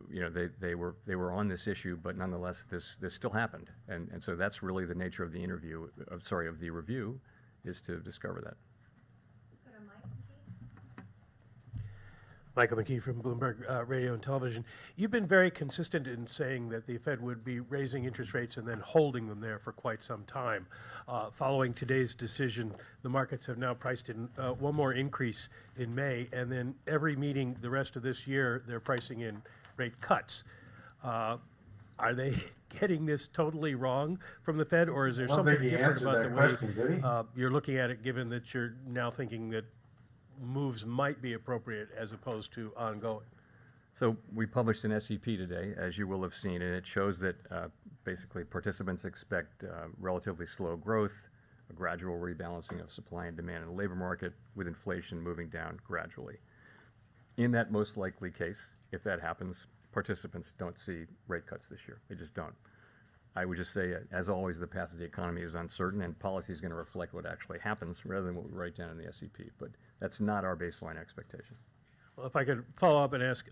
you know, they were on this issue, but nonetheless, this still happened. And so that's really the nature of the of the review, is to discover that. Michael McKee from Bloomberg Radio and Television. You've been very consistent in saying that the Fed would be raising interest rates and then holding them there for quite some time. Following today's decision, the markets have now priced in one more increase in May, and then every meeting the rest of this year, they're pricing in rate cuts. Are they getting this totally wrong from the Fed, or is there something different about the way you're looking at it, given that you're now thinking that moves might be appropriate as opposed to ongoing? So we published an SEP today, as you will have seen, and it shows that basically participants expect relatively slow growth, a gradual rebalancing of supply and demand in the labor market, with inflation moving down gradually. In that most likely case, if that happens, participants don't see rate cuts this year. They just don't. I would just say, as always, the path of the economy is uncertain, and policy is going to reflect what actually happens rather than what we write down in the SEP. But that's not our baseline expectation. Well, if I could follow up and ask,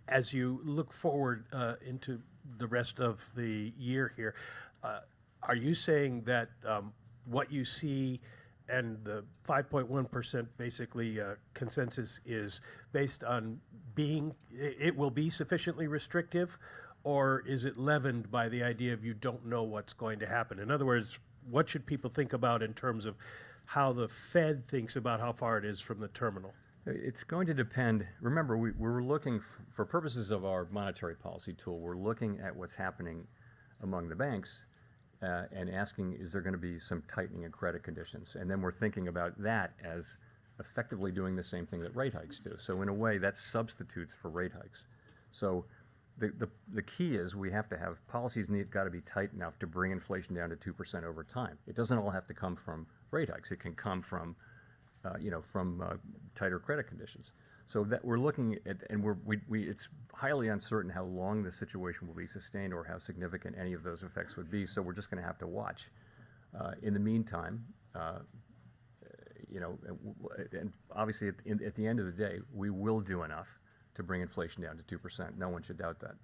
as you look forward into the rest of the year here, are you saying that what you see and the 5.1% basically consensus is based on it will be sufficiently restrictive, or is it leavened by the idea of you don't know what's going to happen? In other words, what should people think about in terms of how the Fed thinks about how far it is from the terminal? It's going to depend. Remember, we're looking, for purposes of our monetary policy tool, we're looking at what's happening among the banks and asking, is there going to be some tightening in credit conditions? And then we're thinking about that as effectively doing the same thing that rate hikes do. So in a way, that substitutes for rate hikes. So the key is we have to have policies got to be tight enough to bring inflation down to 2% over time. It doesn't all have to come from rate hikes. It can come from, tighter credit conditions. So that we're looking at, and it's highly uncertain how long the situation will be sustained or how significant any of those effects would be. So we're just going to have to watch. In the meantime, and obviously at the end of the day, we will do enough to bring inflation down to 2%. No one should doubt that.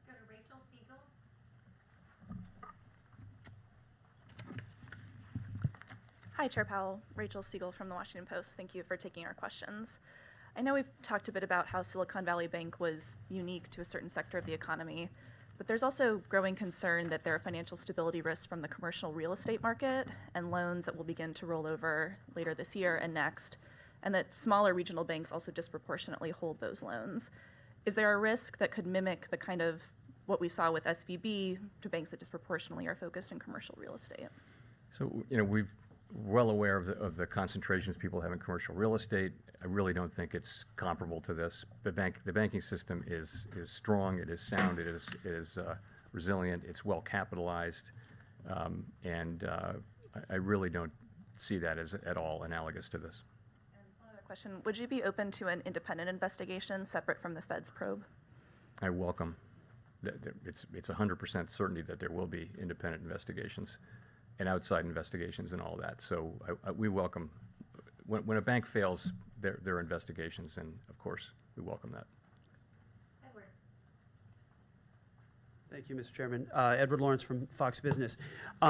Go to Rachel Siegel. Hi, Chair Powell. Rachel Siegel from the Washington Post. Thank you for taking our questions. I know we've talked a bit about how Silicon Valley Bank was unique to a certain sector of the economy, but there's also growing concern that there are financial stability risks from the commercial real estate market and loans that will begin to roll over later this year and next, and that smaller regional banks also disproportionately hold those loans. Is there a risk that could mimic the kind of what we saw with SVB to banks that disproportionately are focused in commercial real estate? So, we're well aware of the concentrations people have in commercial real estate. I really don't think it's comparable to this. The banking system is strong, it is sound, it is resilient, it's well capitalized, and I really don't see that as at all analogous to this. Question, would you be open to an independent investigation separate from the Fed's probe? I welcome. It's 100% certainty that there will be independent investigations and outside investigations and all that. So we welcome, when a bank fails, there are investigations, and of course, we welcome that. Thank you, Mr. Chairman. Edward Lawrence from Fox Business.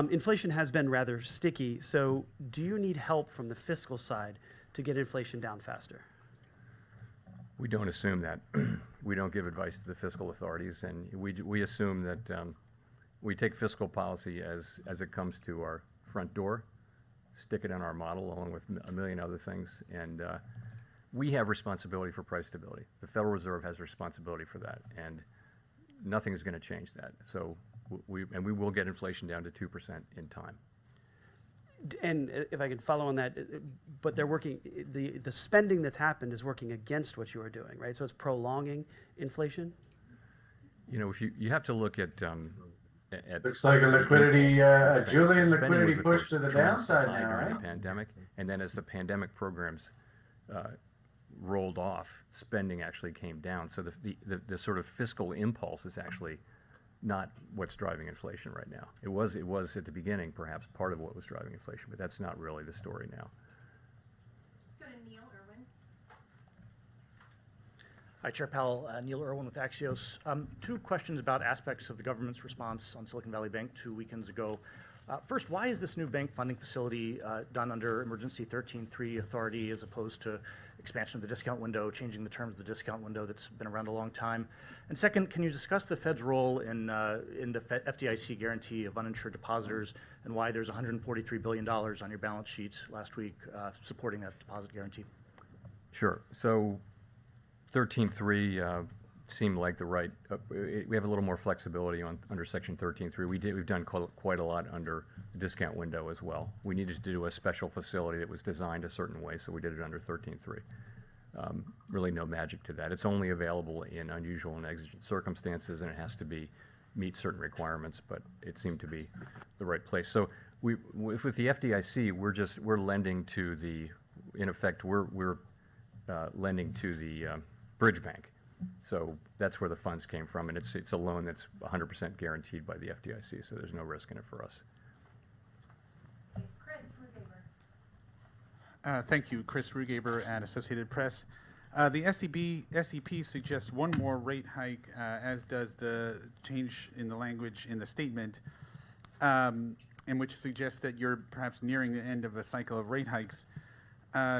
Inflation has been rather sticky, so do you need help from the fiscal side to get inflation down faster? We don't assume that. We don't give advice to the fiscal authorities, and we assume that we take fiscal policy as it comes to our front door, stick it in our model along with a million other things, and we have responsibility for price stability. The Federal Reserve has responsibility for that, and nothing is going to change that. So we will get inflation down to 2% in time. And if I can follow on that, but they're working, the spending that's happened is working against what you are doing, right? So it's prolonging inflation? You know, if you have to look at Looks like a liquidity, Julian spending liquidity was, of push course, to the tremendously downside high now, during right? the pandemic, and then as the pandemic programs rolled off, spending actually came down. So the sort of fiscal impulse is actually not what's driving inflation right now. It was at the beginning perhaps part of what was driving inflation, but that's not really the story now. Let's go to Neil Irwin. Hi, Chair Powell. Neil Irwin with Axios. Two questions about aspects of the government's response on Silicon Valley Bank 2 weekends ago. First, why is this new bank funding facility done under Emergency 13.3 authority as opposed to expansion of the discount window, changing the terms of the discount window that's been around a long time? And second, can you discuss the Fed's role in the FDIC guarantee of uninsured depositors and why there's $143 billion on your balance sheet last week supporting that deposit guarantee? Sure. So 13.3 seemed like the right, we have a little more flexibility under Section 13.3. We've done quite a lot under the discount window as well. We needed to do a special facility that was designed a certain way, so we did it under 13.3. Really no magic to that. It's only available in unusual and exigent circumstances, and it has to meet certain requirements, but it seemed to be the right place. So with the FDIC, we're lending to the, in effect, we're lending to the bridge bank. So that's where the funds came from, and it's a loan that's 100% guaranteed by the FDIC, so there's no risk in it for us. Chris Rugaber. Thank you, Chris Rugaber at Associated Press. The SEP suggests one more rate hike, as does the change in the language in the statement, in which suggests that you're perhaps nearing the end of a cycle of rate hikes.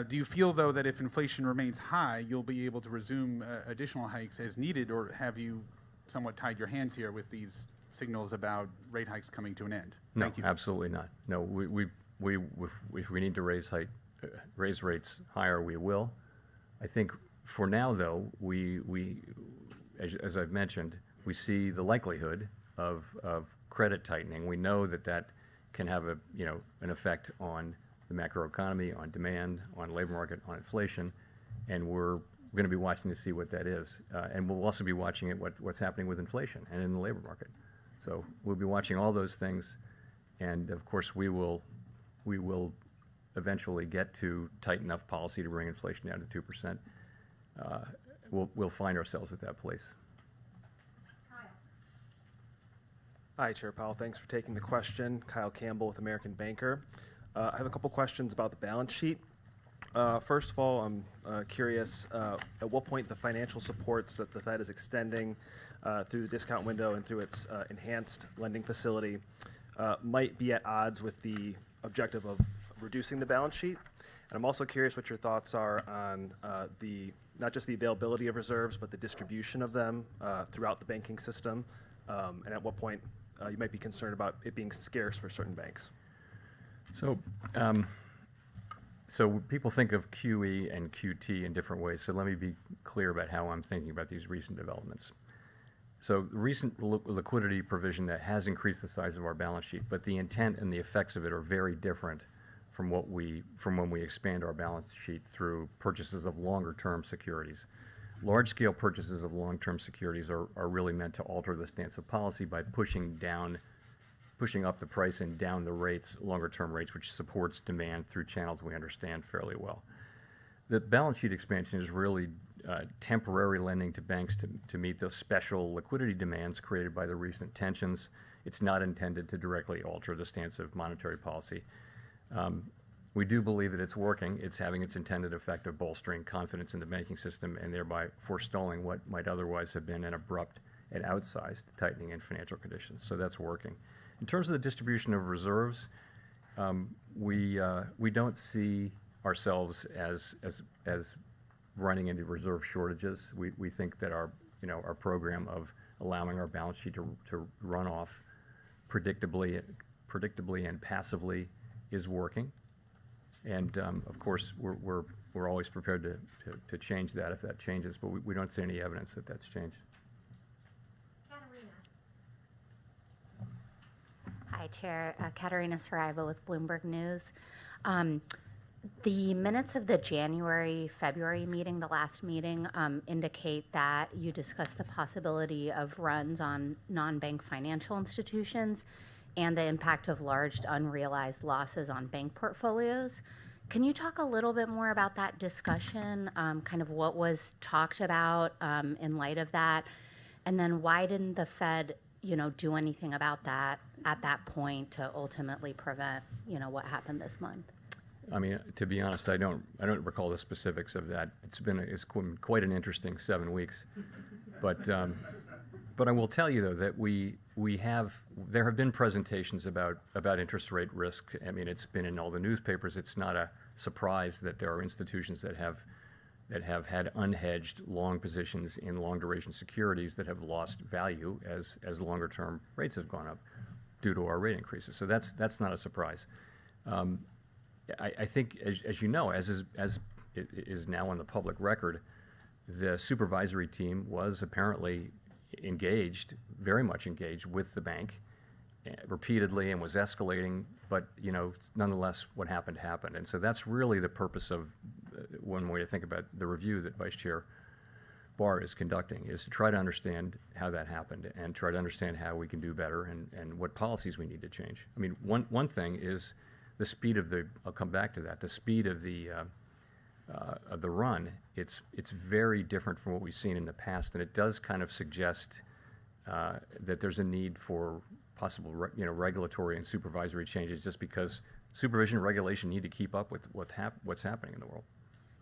Do you feel, though, that if inflation remains high, you'll be able to resume additional hikes as needed, or have you somewhat tied your hands here with these signals about rate hikes coming to an end? No, Thank you. Absolutely not. No, if we need to raise rates higher, we will. I think for now, though, as I've mentioned, we see the likelihood of credit tightening. We know that can have an effect on the macroeconomy, on demand, on labor market, on inflation, and we're going to be watching to see what that is. And we'll also be watching what's happening with inflation and in the labor market. So we'll be watching all those things, and of course we will eventually get to tight enough policy to bring inflation down to 2%. We'll find ourselves at that place. Hi, Chair Powell. Thanks for taking the question. Kyle Campbell with American Banker. I have a couple questions about the balance sheet. First of all, I'm curious at what point the financial supports that the Fed is extending through the discount window and through its enhanced lending facility might be at odds with the objective of reducing the balance sheet. And I'm also curious what your thoughts are on not just the availability of reserves, but the distribution of them throughout the banking system, and at what point you might be concerned about it being scarce for certain banks. So people think of QE and QT in different ways, so let me be clear about how I'm thinking about these recent developments. So the recent liquidity provision that has increased the size of our balance sheet, but the intent and the effects of it are very different from when we expand our balance sheet through purchases of longer-term securities. Large-scale purchases of long-term securities are really meant to alter the stance of policy by pushing up the price and down the rates, longer-term rates, which supports demand through channels we understand fairly well. The balance sheet expansion is really temporary lending to banks to meet those special liquidity demands created by the recent tensions. It's not intended to directly alter the stance of monetary policy. We do believe that it's working. It's having its intended effect of bolstering confidence in the banking system and thereby forestalling what might otherwise have been an abrupt an outsized tightening in financial conditions. So that's working. In terms of the distribution of reserves, we don't see ourselves as running into reserve shortages. We think that our program of allowing our balance sheet to run off predictably and passively is working. And of course, we're always prepared to change that if that changes, but we don't see any evidence that that's changed. Hi, Chair. Katerina Saraiva with Bloomberg News. The minutes of the January-February meeting, the last meeting, indicate that you discussed the possibility of runs on non-bank financial institutions and the impact of large unrealized losses on bank portfolios. Can you talk a little bit more about that discussion, kind of what was talked about in light of that? And then why didn't the Fed, do anything about that at that point to ultimately prevent, what happened this month? I mean, to be honest, I don't recall the specifics of that. It's quite an interesting 7 weeks, but I will tell you though that there have been presentations about interest rate risk. I mean, it's been in all the newspapers. It's not a surprise that there are institutions that have had unhedged long positions in long duration securities that have lost value as longer term rates have gone up due to our rate increases. So that's not a surprise. I think, as you know, as it is now on the public record, the supervisory team was apparently very much engaged with the bank repeatedly and was escalating, but nonetheless what happened. And so that's really the purpose of one way to think about the review that Vice Chair Barr is conducting, is to try to understand how that happened and try to understand how we can do better and what policies we need to change. I mean, one thing is the speed of I'll come back to that, the speed of the run. It's very different from what we've seen in the past, and it does kind of suggest that there's a need for possible regulatory and supervisory changes, just because supervision and regulation need to keep up with what's happening in the world.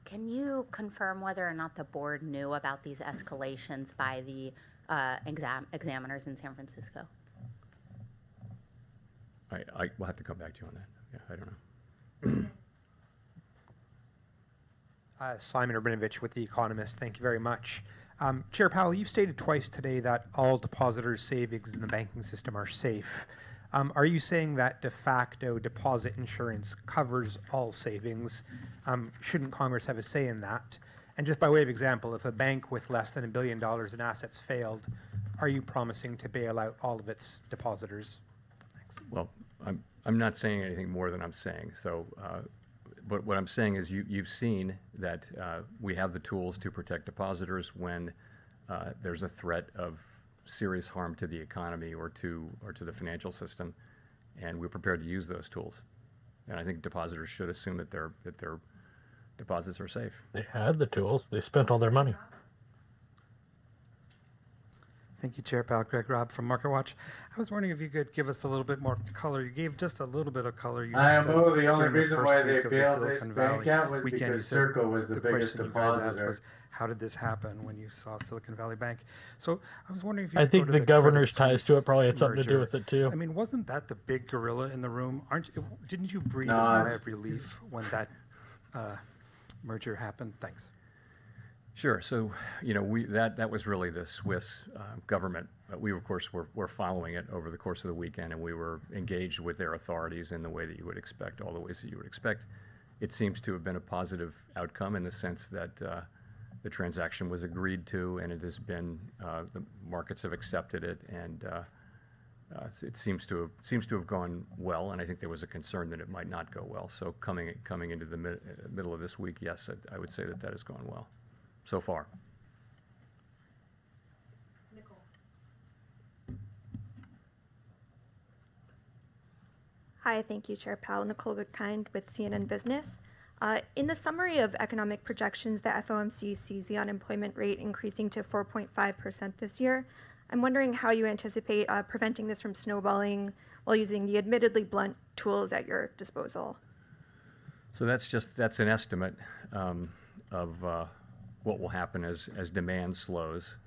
Can you confirm whether or not the board knew about these escalations by the examiners in San Francisco? I will have to come back to you on that. Yeah, I don't know. Simon Urbanovich with The Economist. Thank you very much. Chair Powell, you've stated twice today that all depositors' savings in the banking system are safe. Are you saying that de facto deposit insurance covers all savings? Shouldn't Congress have a say in that? And just by way of example, if a bank with less than $1 billion in assets failed, are you promising to bail out all of its depositors? Thanks. Well, I'm not saying anything more than I'm saying. So, but what I'm saying is you've seen that we have the tools to protect depositors when there's a threat of serious harm to the economy or to the financial system, and we're prepared to use those tools. And I think depositors should assume that their deposits are safe. They had the tools. They spent all their money. Thank you, Chair Powell. Greg Robb from MarketWatch. I was wondering if you could give us a little bit more color. You gave just a little bit of color. IMO, the only reason why they bailed this bank out was because Circle was the biggest depositor. How did this happen when you saw Silicon Valley Bank? So I was wondering if you I could think go to the governor's Credit ties to it Suisse probably had something to do merger. with it too. I mean, wasn't that the big gorilla in the room? Didn't you breathe a sigh of relief when that merger happened? Thanks. Sure. So, that was really the Swiss government. We, of course, were following it over the course of the weekend, and we were engaged with their authorities in the way that you would expect, all the ways that you would expect. It seems to have been a positive outcome in the sense that the transaction was agreed to, and it has been the markets have accepted it, and it seems to have gone well. And I think there was a concern that it might not go well. So coming into the middle of this week, yes, I would say that has gone well so far. Nicole. Hi, thank you, Chair Powell. Nicole Goodkind with CNN Business. In the summary of economic projections, the FOMC sees the unemployment rate increasing to 4.5% this year. I'm wondering how you anticipate preventing this from snowballing while using the admittedly blunt tools at your disposal. So that's an estimate of what will happen as demand slows,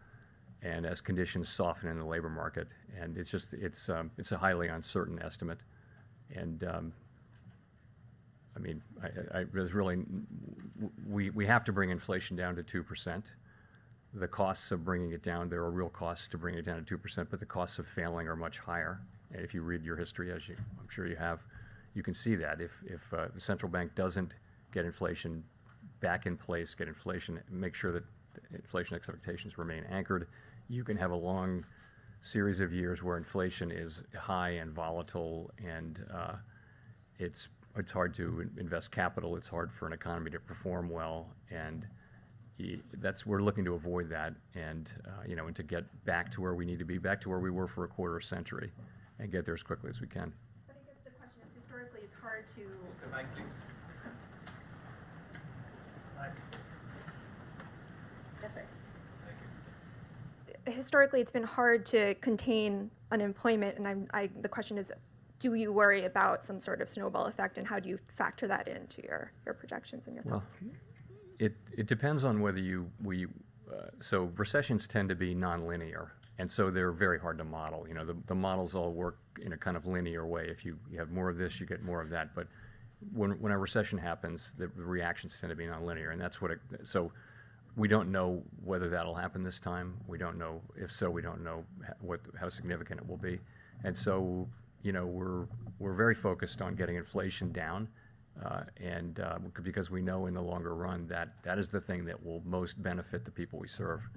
and as conditions soften in the labor market. And it's just, it's a highly uncertain estimate. And I mean, there's really, we have to bring inflation down to 2%. The costs of bringing it down, there are real costs to bring it down to 2%, but the costs of failing are much higher. And if you read your history, as I'm sure you have, you can see that if the central bank doesn't get inflation back in place, make sure that inflation expectations remain anchored, you can have a long series of years where inflation is high and volatile, and it's hard to invest capital. It's hard for an economy to perform well, and we're looking to avoid that, and and to get back to where we need to be, back to where we were for a quarter century, and get there as quickly as we can. But I guess the question is, historically, it's hard to. Mr. Mike, please. Yes, sir. Historically, it's been hard to contain unemployment, and the question is, do you worry about some sort of snowball effect, and how do you factor that into your projections and your thoughts? It depends on whether so recessions tend to be nonlinear, and so they're very hard to model. The models all work in a kind of linear way. If you have more of this, you get more of that. But when a recession happens, the reactions tend to be nonlinear, and that's so we don't know whether that'll happen this time. We don't know. If so, we don't know how significant it will be. And so, we're very focused on getting inflation down, because we know in the longer run that is the thing that will most benefit the people we serve.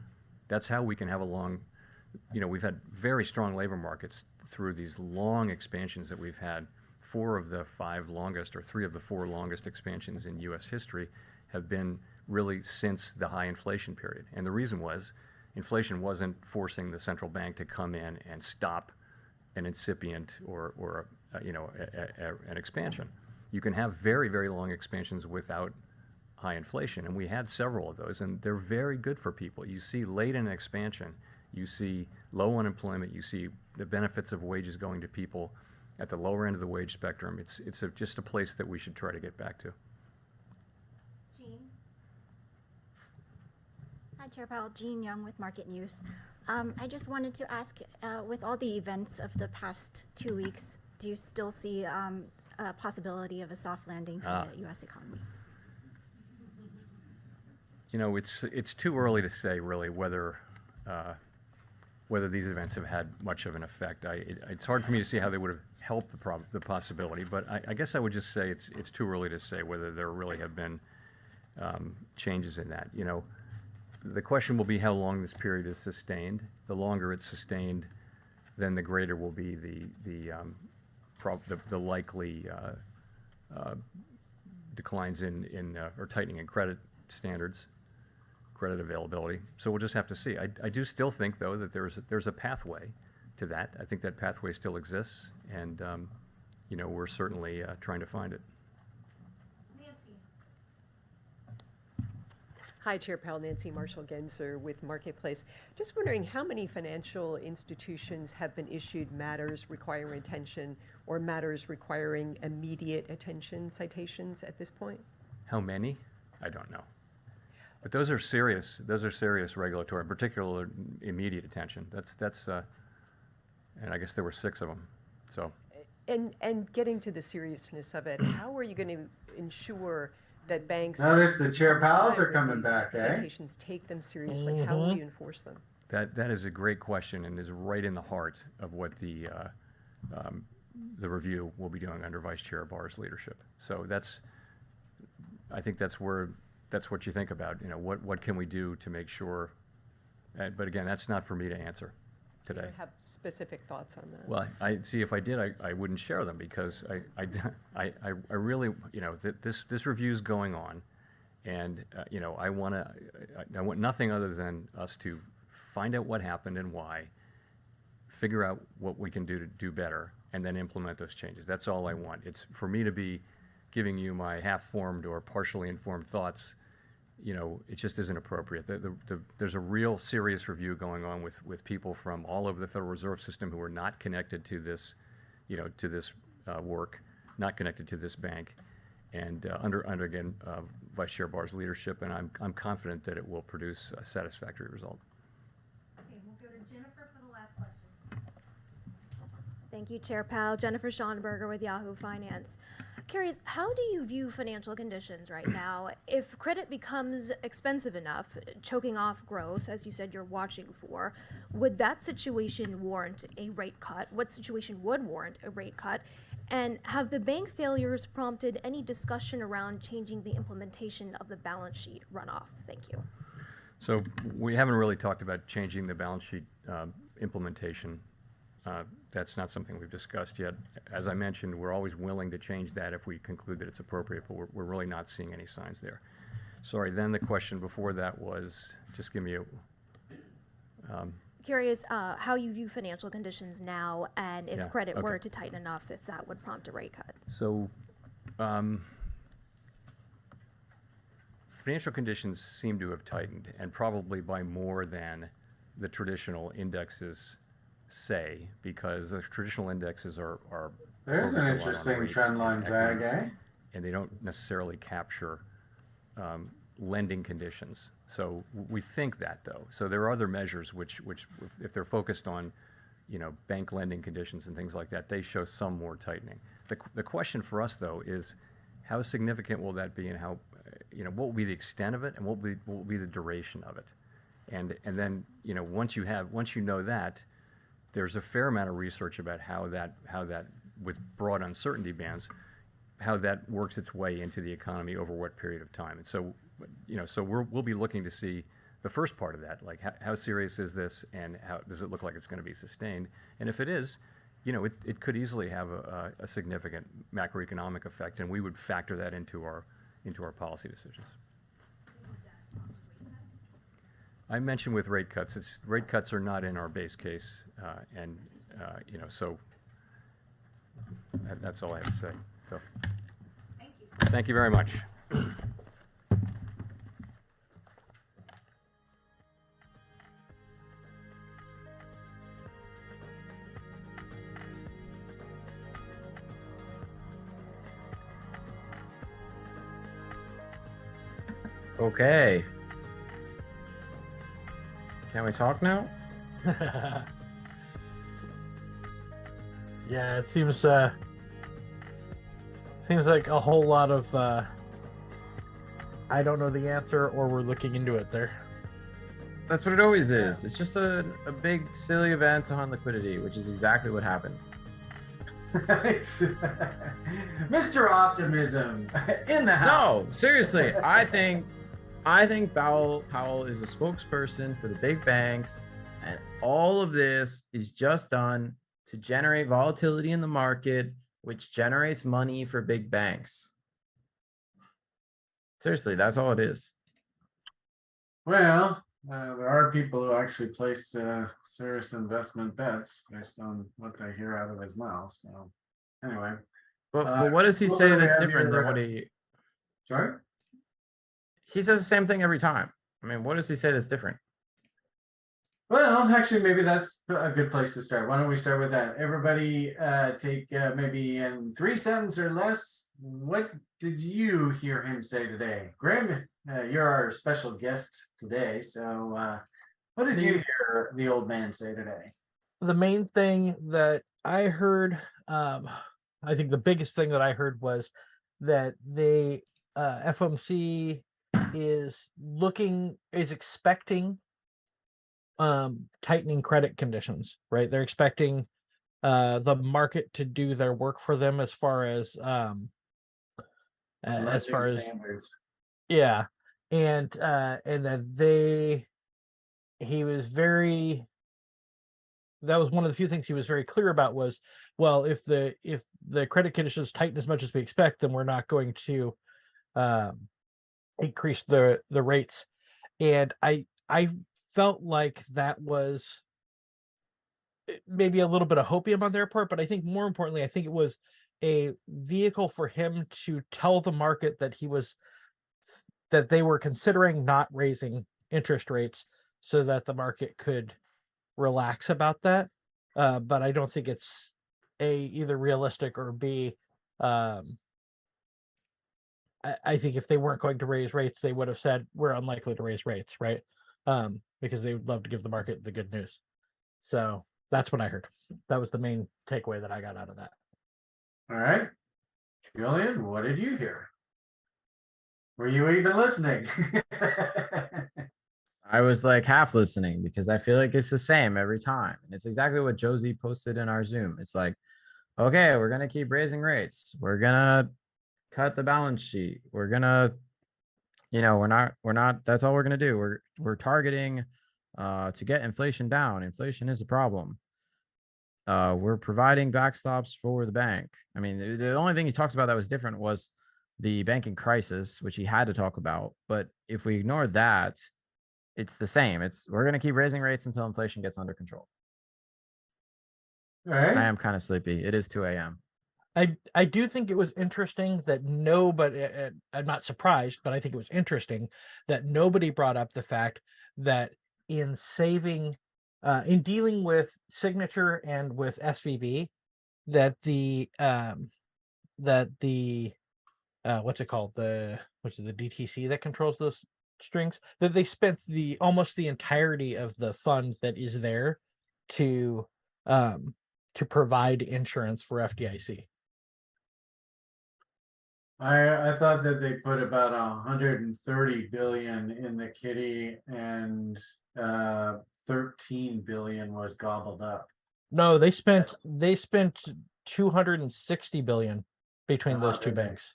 That's how we can have we've had very strong labor markets through these long expansions that we've had. 4 of the 5 longest, or 3 of the 4 longest expansions in U.S. history have been really since the high inflation period. And the reason was inflation wasn't forcing the central bank to come in and stop an incipient or an expansion. You can have very, very long expansions without high inflation, and we had several of those, and they're very good for people. You see late in an expansion, you see low unemployment, you see the benefits of wages going to people at the lower end of the wage spectrum. It's just a place that we should try to get back to. Hi, Chair Powell. Jean Young with Market News. I just wanted to ask, with all the events of the past 2 weeks, do you still see a possibility of a soft landing for the U.S. economy? It's too early to say really whether these events have had much of an effect. It's hard for me to see how they would have helped the possibility, but I guess I would just say it's too early to say whether there really have been changes in that. The question will be how long this period is sustained. The longer it's sustained, then the greater will be the likely declines in or tightening in credit standards, credit availability. So we'll just have to see. I do still think, though, that there's a pathway to that. I think that pathway still exists, and we're certainly trying to find it. Hi, Chair Powell. Nancy Marshall-Genzer with Marketplace. Just wondering how many financial institutions have been issued matters requiring attention or matters requiring immediate attention citations at this point? How many? I don't know. But those are serious regulatory, particularly immediate attention. That's and I guess there were 6 of them. So. And getting to the seriousness of it, how are you going to ensure that banks notice the Chair Powells are coming back, citations take them seriously? How will you enforce them? That is a great question and is right in the heart of what the review will be doing under Vice Chair Barr's leadership. So I think that's what you think about. What can we do to make sure? But again, that's not for me to answer today. So you have specific thoughts on that? Well, if I did, I wouldn't share them, because I really, this review's going on, and I want nothing other than us to find out what happened and why, figure out what we can do to do better, and then implement those changes. That's all I want. It's for me to be giving you my half-formed or partially informed thoughts. It just isn't appropriate. There's a real serious review going on with people from all over the Federal Reserve System who are not connected to this, to this work, not connected to this bank, and under again Vice Chair Barr's leadership, and I'm confident that it will produce a satisfactory result. Okay, we'll go to Jennifer for the last question. Thank you, Chair Powell. Jennifer Schonberger with Yahoo Finance. Curious, how do you view financial conditions right now? If credit becomes expensive enough, choking off growth, as you said you're watching for, would that situation warrant a rate cut? What situation would warrant a rate cut? And have the bank failures prompted any discussion around changing the implementation of the balance sheet runoff? Thank you. So we haven't really talked about changing the balance sheet implementation. That's not something we've discussed yet. As I mentioned, we're always willing to change that if we conclude that it's appropriate, but we're really not seeing any signs there. Sorry, then the question before that was, just give me a... Curious how you view financial conditions now, and if Yeah, credit okay. were to tighten enough, if that would prompt a rate cut. So, financial conditions seem to have tightened, and probably by more than the traditional indexes say, because the traditional indexes are There's focused an a lot on interesting rates trend and line tag, equities, eh? and they don't necessarily capture lending conditions. So we think that, though. So there are other measures which if they're focused on, bank lending conditions and things like that, they show some more tightening. The question for us, though, is how significant will that be, and how, what will be the extent of it, and what will be the duration of it? And then, once you know that, there's a fair amount of research about how that with broad uncertainty bands, how that works its way into the economy over what period of time. And so, so we'll be looking to see the first part of that, like how serious is this, and how does it look like it's going to be sustained? And if it is, it could easily have a significant macroeconomic effect, and we would factor that into our policy decisions. I mentioned with rate cuts, rate cuts are not in our base case, so that's all I have to say. So, thank you very much. Okay. Can we talk now? Yeah, it seems like a whole lot of I don't know the answer, or we're looking into it there. That's what it always is. It's just a big silly event on liquidity, which is exactly what happened. Mr. Optimism in the house. No, seriously, I think Powell is a spokesperson for the big banks, and all of this is just done to generate volatility in the market, which generates money for big banks. Seriously, that's all it is. Well, there are people who actually place serious investment bets based on what they hear out of his mouth. So, anyway. But what does he say that's different than what he... Sorry? He says the same thing every time. I mean, what does he say that's different? Well, actually, maybe that's a good place to start. Why don't we start with that? Everybody take maybe in 3 sentences or less. What did you hear him say today? Graham, you're our special guest today. So what did you hear the old man say today? The main thing that I heard, I think the biggest thing that I heard was that the FOMC is expecting tightening credit conditions, right? They're expecting the market to do their work for them as far as standards. Yeah, and that he was very, that was one of the few things he was very clear about was, well, if the credit conditions tighten as much as we expect, then we're not going to increase the rates. And I felt like that was maybe a little bit of hopium on their part, but I think more importantly, I think it was a vehicle for him to tell the market that they were considering not raising interest rates so that the market could relax about that. But I don't think it's either realistic, or B, I think if they weren't going to raise rates, they would have said we're unlikely to raise rates, right? because they would love to give the market the good news. So that's what I heard. That was the main takeaway that I got out of that. All right. Julian, what did you hear? Were you even listening? I was like half listening because I feel like it's the same every time. And it's exactly what Josie posted in our Zoom. It's like, okay, we're going to keep raising rates. We're going to cut the balance sheet. We're going to, we're not, that's all we're going to do. We're targeting to get inflation down. Inflation is a problem. We're providing backstops for the bank. I mean, the only thing he talked about that was different was the banking crisis, which he had to talk about. But if we ignore that, it's the same. We're going to keep raising rates until inflation gets under control. All right. I am kind of sleepy. It is 2 a.m. I do think it was interesting that nobody, I'm not surprised, but I think it was interesting that nobody brought up the fact that in dealing with Signature and with SVB, that the what's it called? The DTC that controls those strings, that they spent almost the entirety of the fund that is there to provide insurance for FDIC. I thought that they put about 130 billion in the kitty and 13 billion was gobbled up. No, they spent 260 billion between those two banks.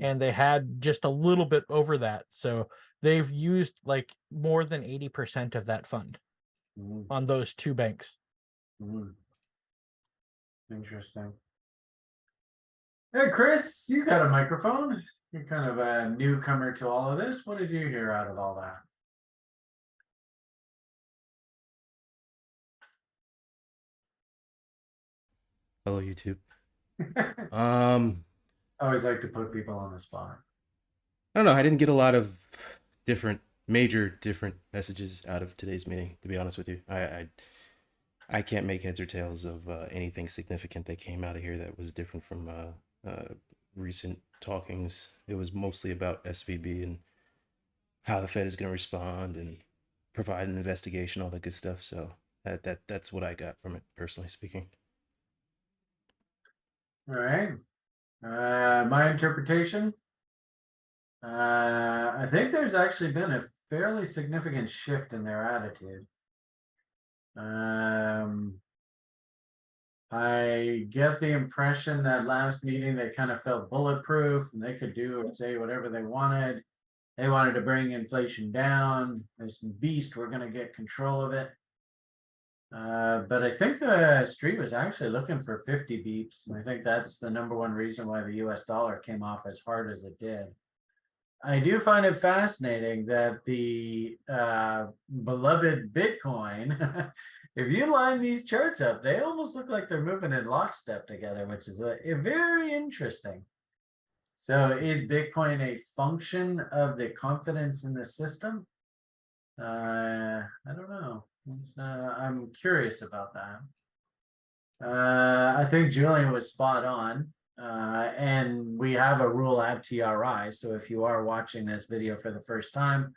And they had just a little bit over that. So they've used like more than 80% of that fund on those two banks. Interesting. Hey, Chris, you got a microphone. You're kind of a newcomer to all of this. What did you hear out of all that? Hello, YouTube. I always like to put people on the spot. I don't know. I didn't get a lot of major different messages out of today's meeting, to be honest with you. I can't make heads or tails of anything significant that came out of here that was different from recent talkings. It was mostly about SVB and how the Fed is going to respond and provide an investigation, all that good stuff. So that's what I got from it, personally speaking. All right. My interpretation, I think there's actually been a fairly significant shift in their attitude. I get the impression that last meeting they kind of felt bulletproof and they could do and say whatever they wanted. They wanted to bring inflation down. This beast, we're going to get control of it. But I think the street was actually looking for 50 beeps. And I think that's the number one reason why the US dollar came off as hard as it did. I do find it fascinating that the beloved Bitcoin, if you line these charts up, they almost look like they're moving in lockstep together, which is very interesting. So is Bitcoin a function of the confidence in the system? I don't know. I'm curious about that. I think Julian was spot on. And we have a rule at TRI. So if you are watching this video for the first time,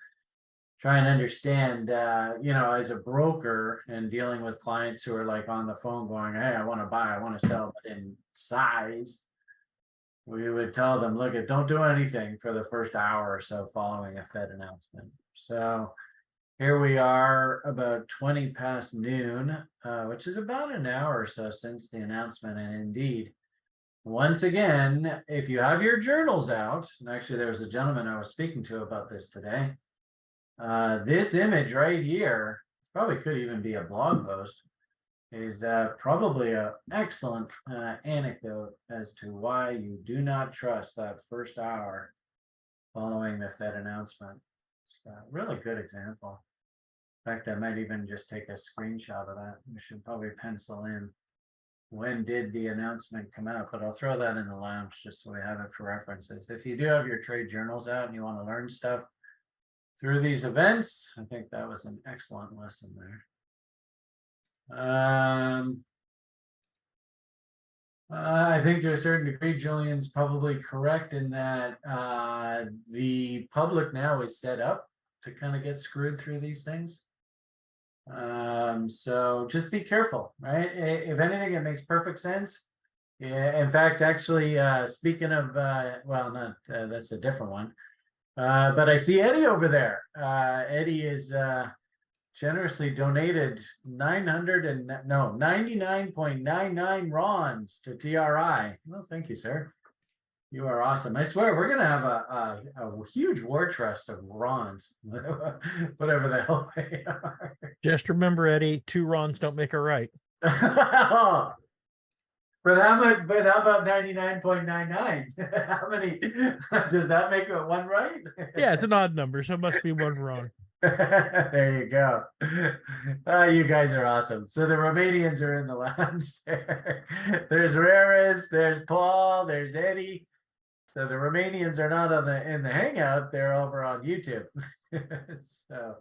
try and understand, as a broker and dealing with clients who are like on the phone going, hey, I want to buy, I want to sell, but in size, we would tell them, look, don't do anything for the first hour or so following a Fed announcement. So here we are about 20 past noon, which is about an hour or so since the announcement. And indeed, once again, if you have your journals out, and actually there was a gentleman I was speaking to about this today, this image right here, probably could even be a blog post, is probably an excellent anecdote as to why you do not trust that first hour following the Fed announcement. It's a really good example. In fact, I might even just take a screenshot of that. We should probably pencil in when did the announcement come out, but I'll throw that in the lounge just so we have it for references. If you do have your trade journals out and you want to learn stuff through these events, I think that was an excellent lesson there. I think to a certain degree, Julian's probably correct in that the public now is set up to kind of get screwed through these things. So just be careful, right? If anything, it makes perfect sense. Yeah, in fact, actually, speaking of, well, not that's a different one. But I see Eddie over there. Eddie is generously donated 99.99 RONs to TRI. Well, thank you, sir. You are awesome. I swear we're gonna have a huge war chest of RONs, whatever the hell they are. Just remember, Eddie, 2 RONs don't make a right. But how much? But how about 99.99? How many? Does that make it one right? Yeah, it's an odd number, so it must be 1 wrong. There you go. You guys are awesome. So the Romanians are in the lounge there. There's Rares, there's Paul, there's Eddie. So the Romanians are not in the hangout, they're over on YouTube. So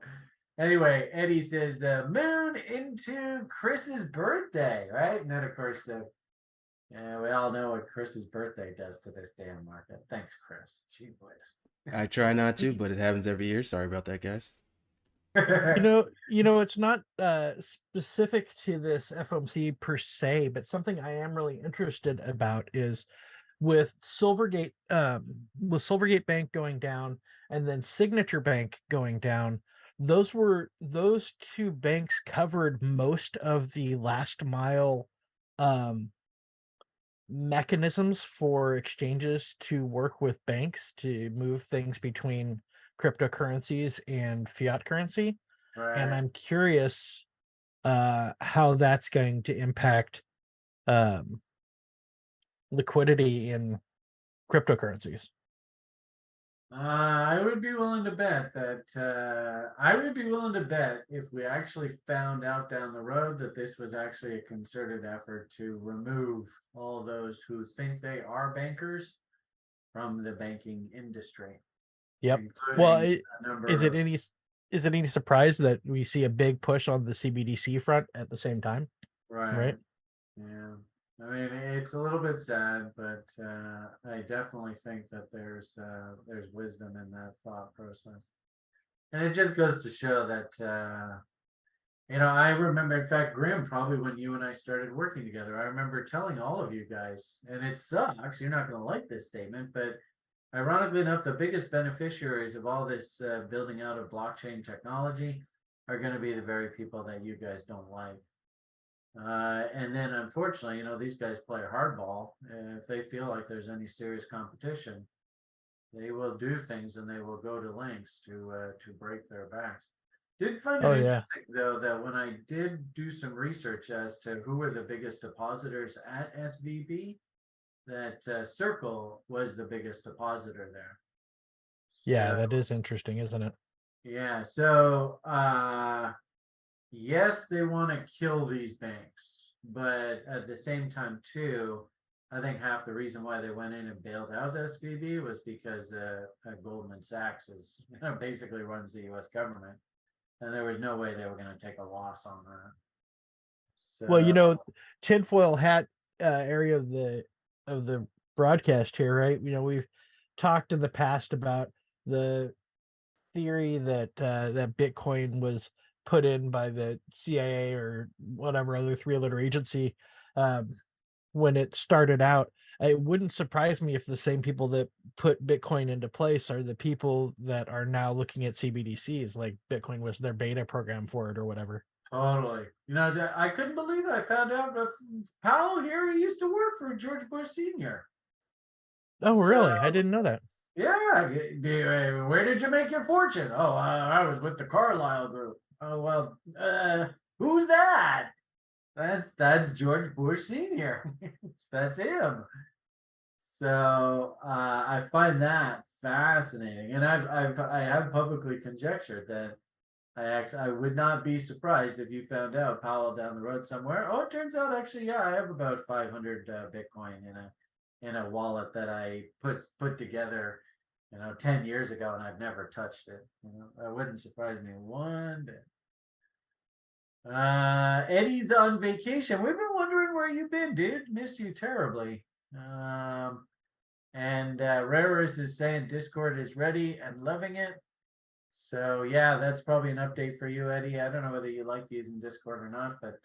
anyway, Eddie says moon into Chris's birthday, right? And then of course we all know what Chris's birthday does to this damn market. Thanks, Chris. Gee whiz. I try not to, but it happens every year. Sorry about that, guys. It's not specific to this FOMC per se, but something I am really interested about is with Silvergate Bank going down and then Signature Bank going down. Those 2 banks covered most of the last mile mechanisms for exchanges to work with banks to move things between cryptocurrencies and fiat currency. Right. And I'm curious how that's going to impact liquidity in cryptocurrencies. I would be willing to bet if we actually found out down the road that this was actually a concerted effort to remove all those who think they are bankers from the banking industry. Yep. Well, is it any surprise that we see a big push on the CBDC front at the same time? Right. Yeah. I mean, it's a little bit sad, but I definitely think that there's wisdom in that thought process, and it just goes to show that I remember, in fact, Grim, probably when you and I started working together, I remember telling all of you guys, and it sucks, you're not going to like this statement, but ironically enough, the biggest beneficiaries of all this building out of blockchain technology are going to be the very people that you guys don't like. And then unfortunately, these guys play hardball. If they feel like there's any serious competition, they will do things and they will go to lengths to break their backs. Did find it interesting though that when I did do some research as to who were the biggest depositors at SVB, that Circle was the biggest depositor there. Yeah, that is interesting, isn't it? Yeah. So yes, they want to kill these banks, but at the same time, too, I think half the reason why they went in and bailed out SVB was because Goldman Sachs basically runs the U.S. government, and there was no way they were going to take a loss on that. So, well, tinfoil hat area of the broadcast here, right? We've talked in the past about the theory that that Bitcoin was put in by the CIA or whatever other 3-letter agency when it started out. It wouldn't surprise me if the same people that put Bitcoin into place are the people that are now looking at CBDCs, like Bitcoin was their beta program for it or whatever. Totally. I couldn't believe it. I found out that Powell here, he used to work for George Bush Sr. Oh, really? I didn't know that. Yeah. Where did you make your fortune? Oh, I was with the Carlyle Group. Oh, well, who's that? That's George Bush Sr. That's him. So I find that fascinating, and I have publicly conjectured that I would not be surprised if you found out Powell down the road somewhere. Oh, it turns out actually, yeah, I have about 500 Bitcoin in a wallet that I put together, 10 years ago, and I've never touched it. That wouldn't surprise me one bit. Eddie's on vacation. We've been wondering where you've been, dude. Miss you terribly. And Rares is saying Discord is ready and loving it. So yeah, that's probably an update for you, Eddie. I don't know whether you like using Discord or not, but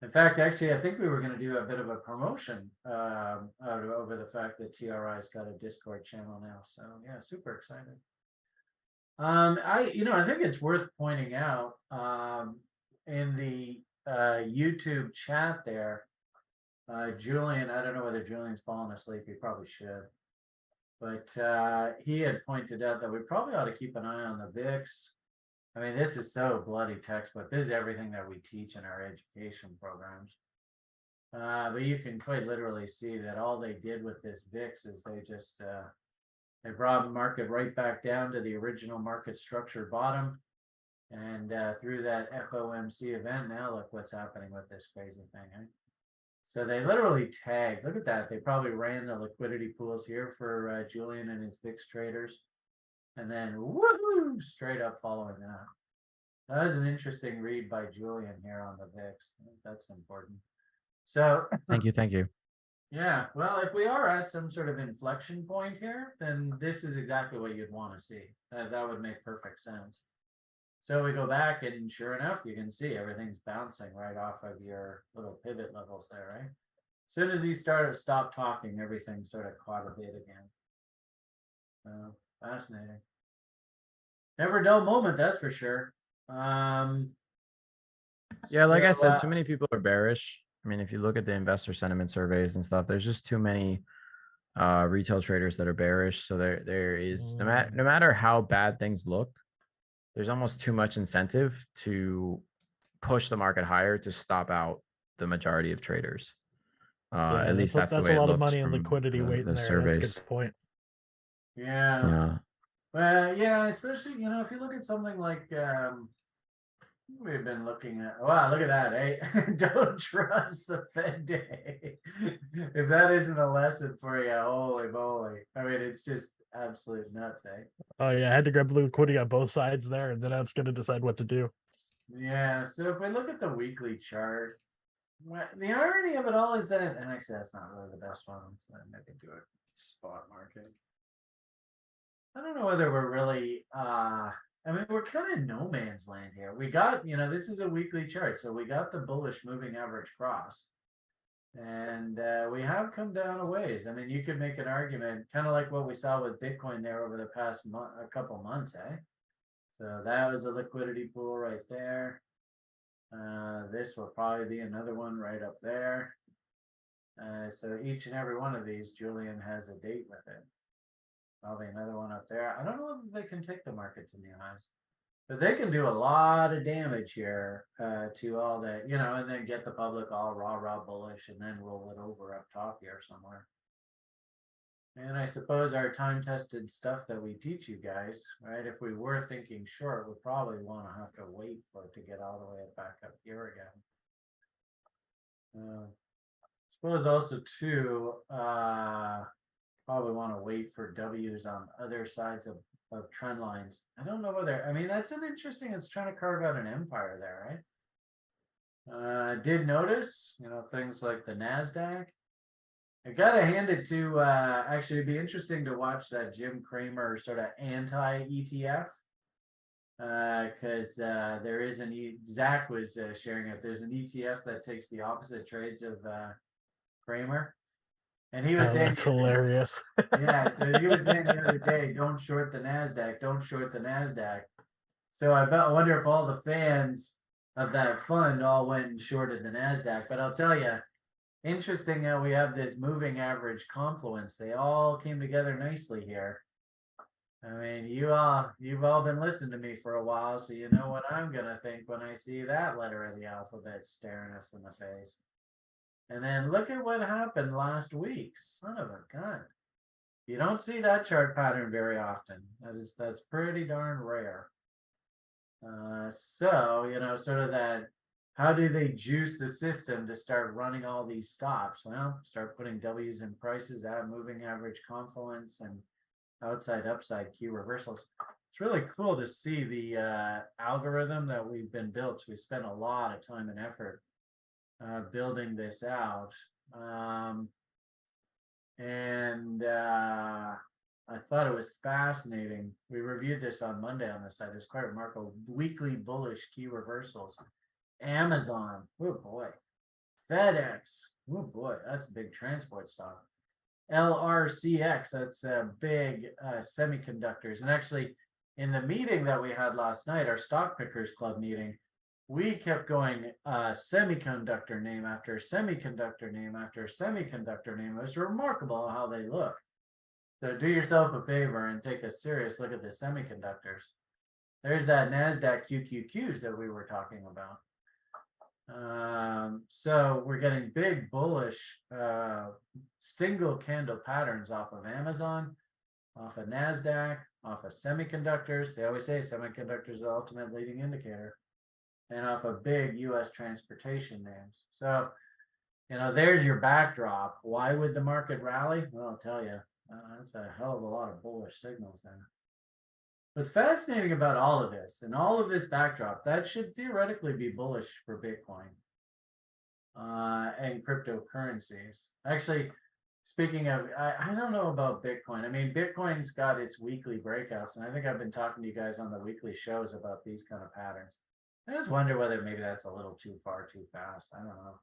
in fact, actually, I think we were going to do a bit of a promotion over the fact that TRI's got a Discord channel now. So yeah, super excited. I think it's worth pointing out in the YouTube chat there, Julian, I don't know whether Julian's fallen asleep. He probably should. But he had pointed out that we probably ought to keep an eye on the VIX. I mean, this is so bloody textbook. This is everything that we teach in our education programs. But you can quite literally see that all they did with this VIX is they just they brought the market right back down to the original market structure bottom. And through that FOMC event, now look what's happening with this crazy thing. Eh? So they literally tagged, look at that. They probably ran the liquidity pools here for Julian and his VIX traders. And then woohoo, straight up following that. That was an interesting read by Julian here on the VIX. That's important. So Thank you. yeah, well, if we are at some sort of inflection point here, then this is exactly what you'd want to see. That would make perfect sense. So we go back and sure enough, you can see everything's bouncing right off of your little pivot levels there, right? As soon as he stopped talking, everything sort of caught a bit again. Fascinating. Never a dull moment, that's for sure. Yeah, like I said, too many people are bearish. I mean, if you look at the investor sentiment surveys and stuff, there's just too many retail traders that are bearish. So there is no matter how bad things look, there's almost too much incentive to push the market higher to stop out the majority of traders. At least that's the way a lot it of looks money and from liquidity waiting the there. surveys. That's a good point. Yeah. Well, yeah, especially, if you look at something like we've been looking at, wow, look at that, eh? Don't trust the Fed day. If that isn't a lesson for you, holy moly. I mean, it's just absolute nuts, eh? Oh yeah, I had to grab liquidity on both sides there, and then I was going to decide what to do. Yeah, so if we look at the weekly chart, the irony of it all is that, and actually that's not really the best one, so maybe do a spot market. I don't know whether we're really, we're kind of in no man's land here. We got, this is a weekly chart, so we got the bullish moving average cross. And we have come down a ways. I mean, you could make an argument, kind of like what we saw with Bitcoin there over the past a couple months, eh? So that was a liquidity pool right there. This will probably be another one right up there. So each and every one of these, Julian has a date with it. Probably another one up there. I don't know if they can take the market to new highs, but they can do a lot of damage here to all that, and then get the public all rah bullish and then roll it over up top here somewhere. And I suppose our time-tested stuff that we teach you guys, right? If we were thinking short, we'd probably want to have to wait for it to get all the way back up here again. Suppose also too, probably want to wait for W's on other sides of trend lines. I don't know whether, that's an interesting, it's trying to carve out an empire there, right? Did notice, things like the NASDAQ. I gotta hand it to, actually it'd be interesting to watch that Jim Cramer sort of anti-ETF. Because there is Zach was sharing it, there's an ETF that takes the opposite trades of Cramer. And he was saying that's hilarious. Yeah, so he was saying the other day, don't short the NASDAQ, don't short the NASDAQ. So I wonder if all the fans of that fund all went and shorted the NASDAQ. But I'll tell you, interesting how we have this moving average confluence. They all came together nicely here. I mean, you've all been listening to me for a while, so you know what I'm gonna think when I see that letter of the alphabet staring us in the face. And then look at what happened last week. Son of a gun. You don't see that chart pattern very often. That's pretty darn rare. So, sort of that, how do they juice the system to start running all these stops? Well, start putting W's in prices, add moving average confluence, and outside upside Q reversals. It's really cool to see the algorithm that we've been built. So we spent a lot of time and effort building this out. I thought it was fascinating. We reviewed this on Monday on the site. It's quite remarkable. Weekly bullish key reversals. Amazon, oh boy. FedEx, oh boy, that's a big transport stock. LRCX, that's a big semiconductors. And actually, in the meeting that we had last night, our Stock Pickers Club meeting, we kept going semiconductor name after semiconductor name after semiconductor name. It was remarkable how they look. So do yourself a favor and take a serious look at the semiconductors. There's that NASDAQ QQQs that we were talking about. So we're getting big bullish single candle patterns off of Amazon, off of NASDAQ, off of semiconductors. They always say semiconductors are the ultimate leading indicator, and off of big US transportation names. So, you know, there's your backdrop. Why would the market rally? Well, I'll tell you, that's a hell of a lot of bullish signals there. What's fascinating about all of this and all of this backdrop, that should theoretically be bullish for Bitcoin and cryptocurrencies. Actually, speaking of, I don't know about Bitcoin. I mean, Bitcoin's got its weekly breakouts, and I think I've been talking to you guys on the weekly shows about these kind of patterns. I just wonder whether maybe that's a little too far, too fast. I don't know.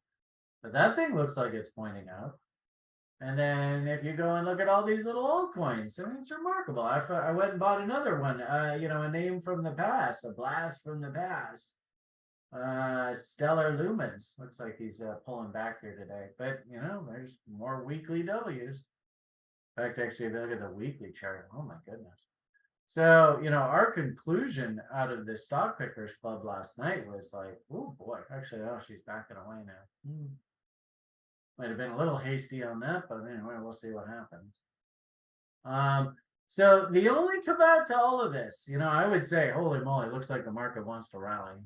But that thing looks like it's pointing up. And then if you go and look at all these little altcoins, I mean, it's remarkable. I went and bought another one, you know, a name from the past, a blast from the past. Stellar Lumens. Looks like he's pulling back here today. But, you know, there's more weekly W's. In fact, actually, if you look at the weekly chart, oh my goodness. So, you know, our conclusion out of the Stock Pickers Club last night was like, oh boy, actually, oh, she's backing away now. Might have been a little hasty on that, but anyway, we'll see what happens. So the only caveat to all of this, you know, I would say, holy moly, looks like the market wants to rally.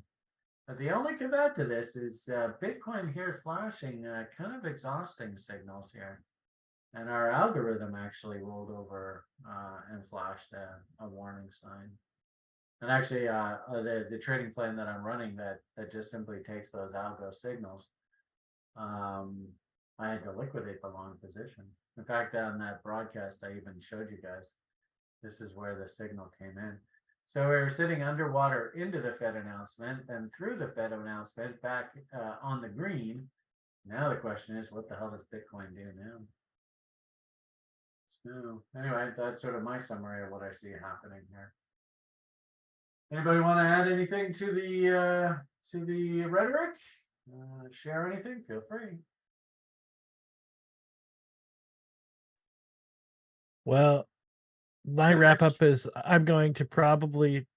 But the only caveat to this is Bitcoin here flashing kind of exhausting signals here. And our algorithm actually rolled over and flashed a warning sign. And actually, the trading plan that I'm running that just simply takes those algo signals, I had to liquidate the long position. In fact, on that broadcast, I even showed you guys, this is where the signal came in. So we were sitting underwater into the Fed announcement, then through the Fed announcement back on the green. Now the question is, what the hell does Bitcoin do now? So anyway, that's sort of my summary of what I see happening here. Anybody want to add anything to the rhetoric? Share anything? Feel free. Well, my wrap up is I'm going to probably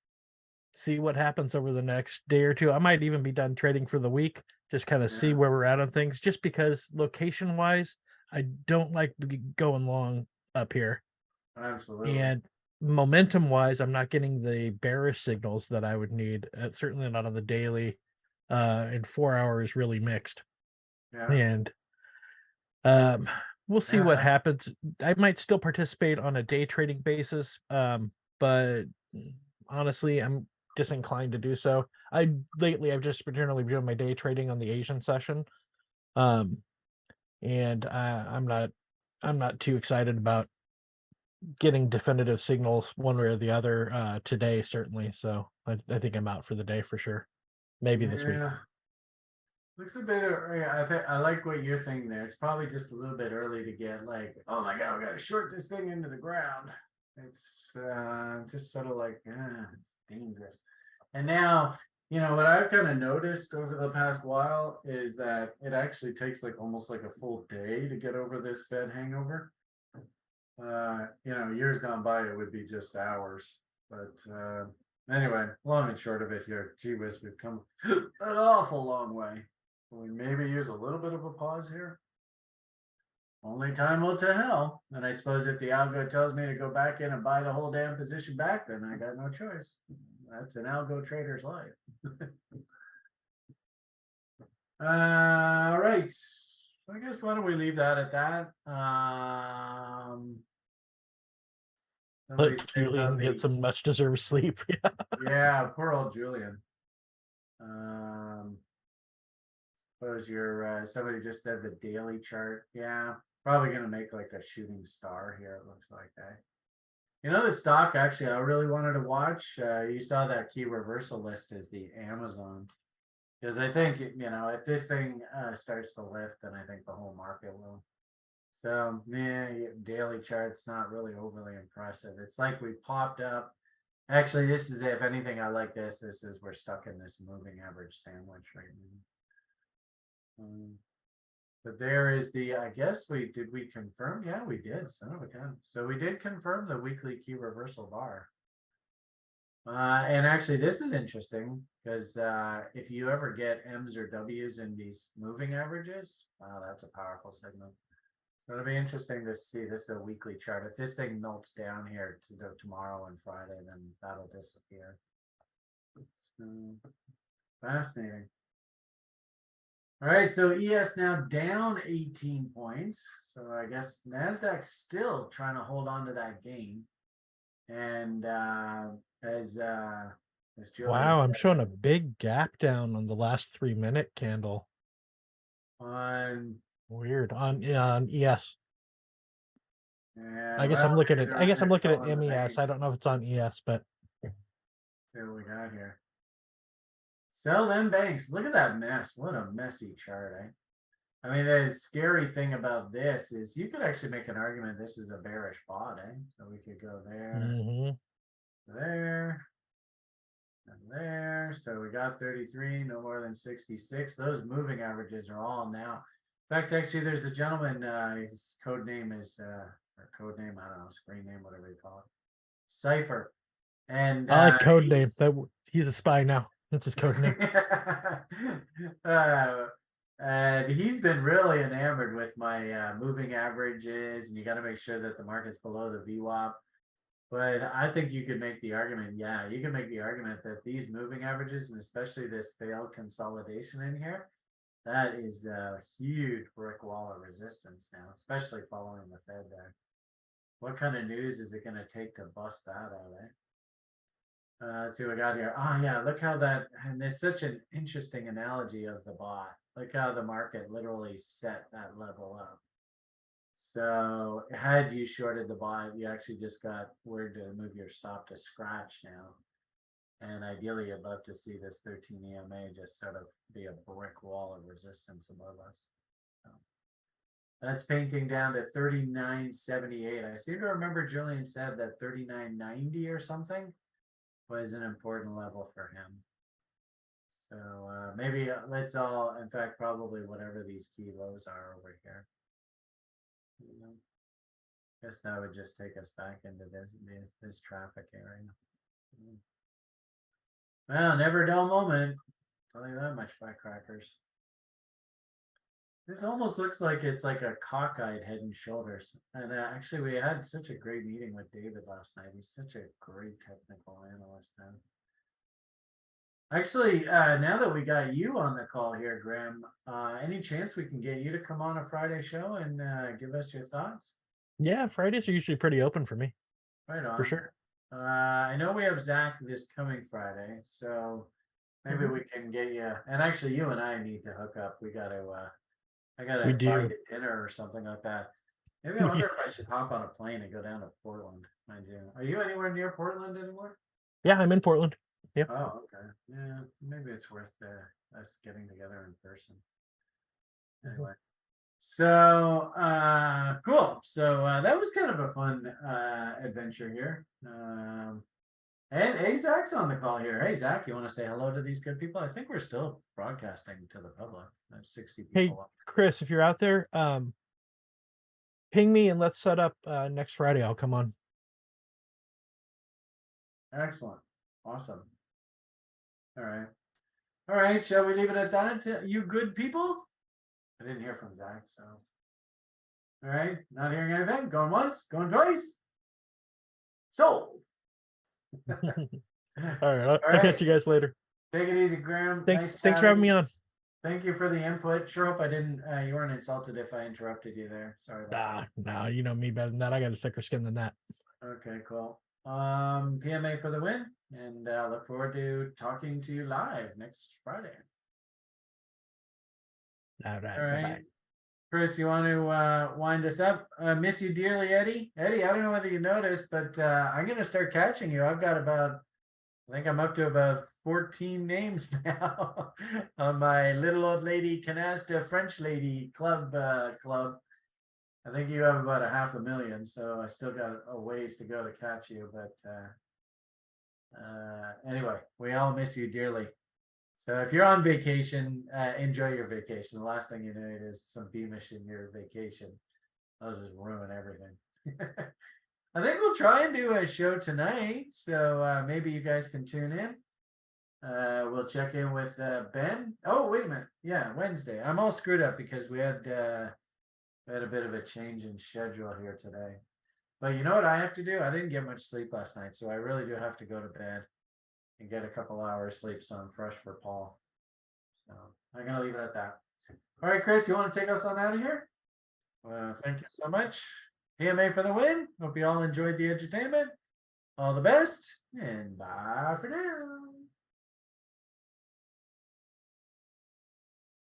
see what happens over the next day or two. I might even be done trading for the week, just kind of see where we're at on things, just because location wise, I don't like going long up here. Absolutely. And momentum wise, I'm not getting the bearish signals that I would need. Certainly not on the daily. And 4 hours really mixed. Yeah. And we'll see what happens. I might still participate on a day trading basis, but honestly, I'm disinclined to do so. I've just generally been doing my day trading on the Asian session, and I'm not too excited about getting definitive signals one way or the other today, certainly. So I think I'm out for the day for sure. Maybe this week. Looks a bit. I like what you're thinking there. It's probably just a little bit early to get like, oh my god, we got to short this thing into the ground. It's just sort of like, it's dangerous. And now, you know, what I've kind of noticed over the past while is that it actually takes like almost like a full day to get over this Fed hangover. You know, years gone by, it would be just hours. But anyway, long and short of it here, gee whiz, we've come an awful long way. We maybe use a little bit of a pause here. Only time will tell. And I suppose if the algo tells me to go back in and buy the whole damn position back, then I got no choice. That's an algo trader's life. All right. I guess why don't we leave that at that? Let Julian get some much deserved sleep. Yeah, poor old Julian. Suppose somebody just said the daily chart. Yeah, probably gonna make like a shooting star here. It looks like that. You know, the stock actually I really wanted to watch. You saw that key reversal list is the Amazon. Because I think, you know, if this thing starts to lift, then I think the whole market will. So, yeah, daily chart's not really overly impressive. It's like we popped up. Actually, this is, if anything, I like this. This is, we're stuck in this moving average sandwich right now. But there is the, I guess did we confirm? Yeah, we did, son of a gun. So we did confirm the weekly key reversal bar. And actually, this is interesting because if you ever get M's or W's in these moving averages, wow, that's a powerful signal. So it'll be interesting to see. This is a weekly chart. If this thing melts down here to tomorrow and Friday, then that'll disappear. So, fascinating. All right, so ES now down 18 points. So I guess NASDAQ's still trying to hold on to that gain. And as Julie Wow, I'm said, showing a big gap down on the last 3-minute candle. on Weird on ES. yeah, I guess well, I'm looking at they're I guess I'm looking at following the MES. I bank. don't know if it's on ES, but See what we got here. Sell them banks. Look at that mess. What a messy chart, eh? I mean, the scary thing about this is you could actually make an argument this is a bearish bot, eh? So we could go there, there, and there. So we got 33, no more than 66. Those moving averages are all now. In fact, actually, there's a gentleman, his code name is, or code name, I don't know, screen name, whatever you call it, Cypher. And I like code name. He's a spy now. That's his code name. And he's been really enamored with my moving averages, and you got to make sure that the market's below the VWAP. But I think you could make the argument, yeah, you can make the argument that these moving averages, and especially this failed consolidation in here, that is a huge brick wall of resistance now, especially following the Fed there. What kind of news is it going to take to bust that out, eh? Let's see what we got here. Oh yeah, look how that, and there's such an interesting analogy of the bot. Look how the market literally set that level up. So had you shorted the bot, you actually just got where to move your stop to scratch now. And ideally, I'd love to see this 13 EMA just sort of be a brick wall of resistance above us. So that's painting down to 39.78. I seem to remember Julian said that 39.90 or something was an important level for him. So maybe let's all, in fact, probably whatever these key lows are over here. Guess that would just take us back into this traffic area. Well, never a dull moment. Tell you that much, crackers. This almost looks like it's like a cockeyed Head and Shoulders. And actually, we had such a great meeting with David last night. He's such a great technical analyst now. Actually, now that we got you on the call here, Graham, any chance we can get you to come on a Friday show and give us your thoughts? Yeah, Fridays are usually pretty open for me. Right on. For sure. I know we have Zach this coming Friday, so maybe we can get you. And actually, you and I need to hook up. We got to. I got to buy you dinner or something like that. Maybe I wonder if I should hop on a plane and go down to Portland. Mind you, are you anywhere near Portland anymore? Yeah, I'm in Portland. Yeah. Oh, okay. Yeah, maybe it's worth us getting together in person. Anyway, so cool. So that was kind of a fun adventure here. And hey, Zach's on the call here. Hey, Zach, you want to say hello to these good people? I think we're still broadcasting to the public. There's 60 people. Hey, Chris, if you're out there, ping me and let's set up next Friday. I'll come on. Excellent. Awesome. All right. All right. Shall we leave it at that? You good people? I didn't hear from Zach, so. All right. Not hearing anything. Going once, going twice. So. All right. I'll catch you guys later. Take it easy, Graham. Thanks for having me on. Thank you for the input. Sure hope I didn't, you weren't insulted if I interrupted you there. Sorry about that. No, you know me better than that. I got a thicker skin than that. Okay, cool. PMA for the win, and look forward to talking to you live next Friday. All right. All right. Bye-bye. Chris, you want to wind us up? Miss you dearly, Eddie. Eddie, I don't know whether you noticed, but I'm gonna start catching you. I've got about, I think I'm up to about 14 names now on my little old lady canasta French lady club. I think you have about 500,000, so I still got a ways to go to catch you. But anyway, we all miss you dearly. So if you're on vacation, enjoy your vacation. The last thing you need is some beamish in your vacation. That'll just ruin everything. I think we'll try and do a show tonight. So maybe you guys can tune in. We'll check in with Ben. Oh, wait a minute. Yeah, Wednesday. I'm all screwed up because we had a bit of a change in schedule here today. But you know what I have to do? I didn't get much sleep last night, so I really do have to go to bed and get a couple hours sleep, so I'm fresh for Paul. So I'm gonna leave it at that. All right, Chris, you want to take us on out of here? Thank you so much. PMA for the win. Hope you all enjoyed the entertainment. All the best, and bye for now.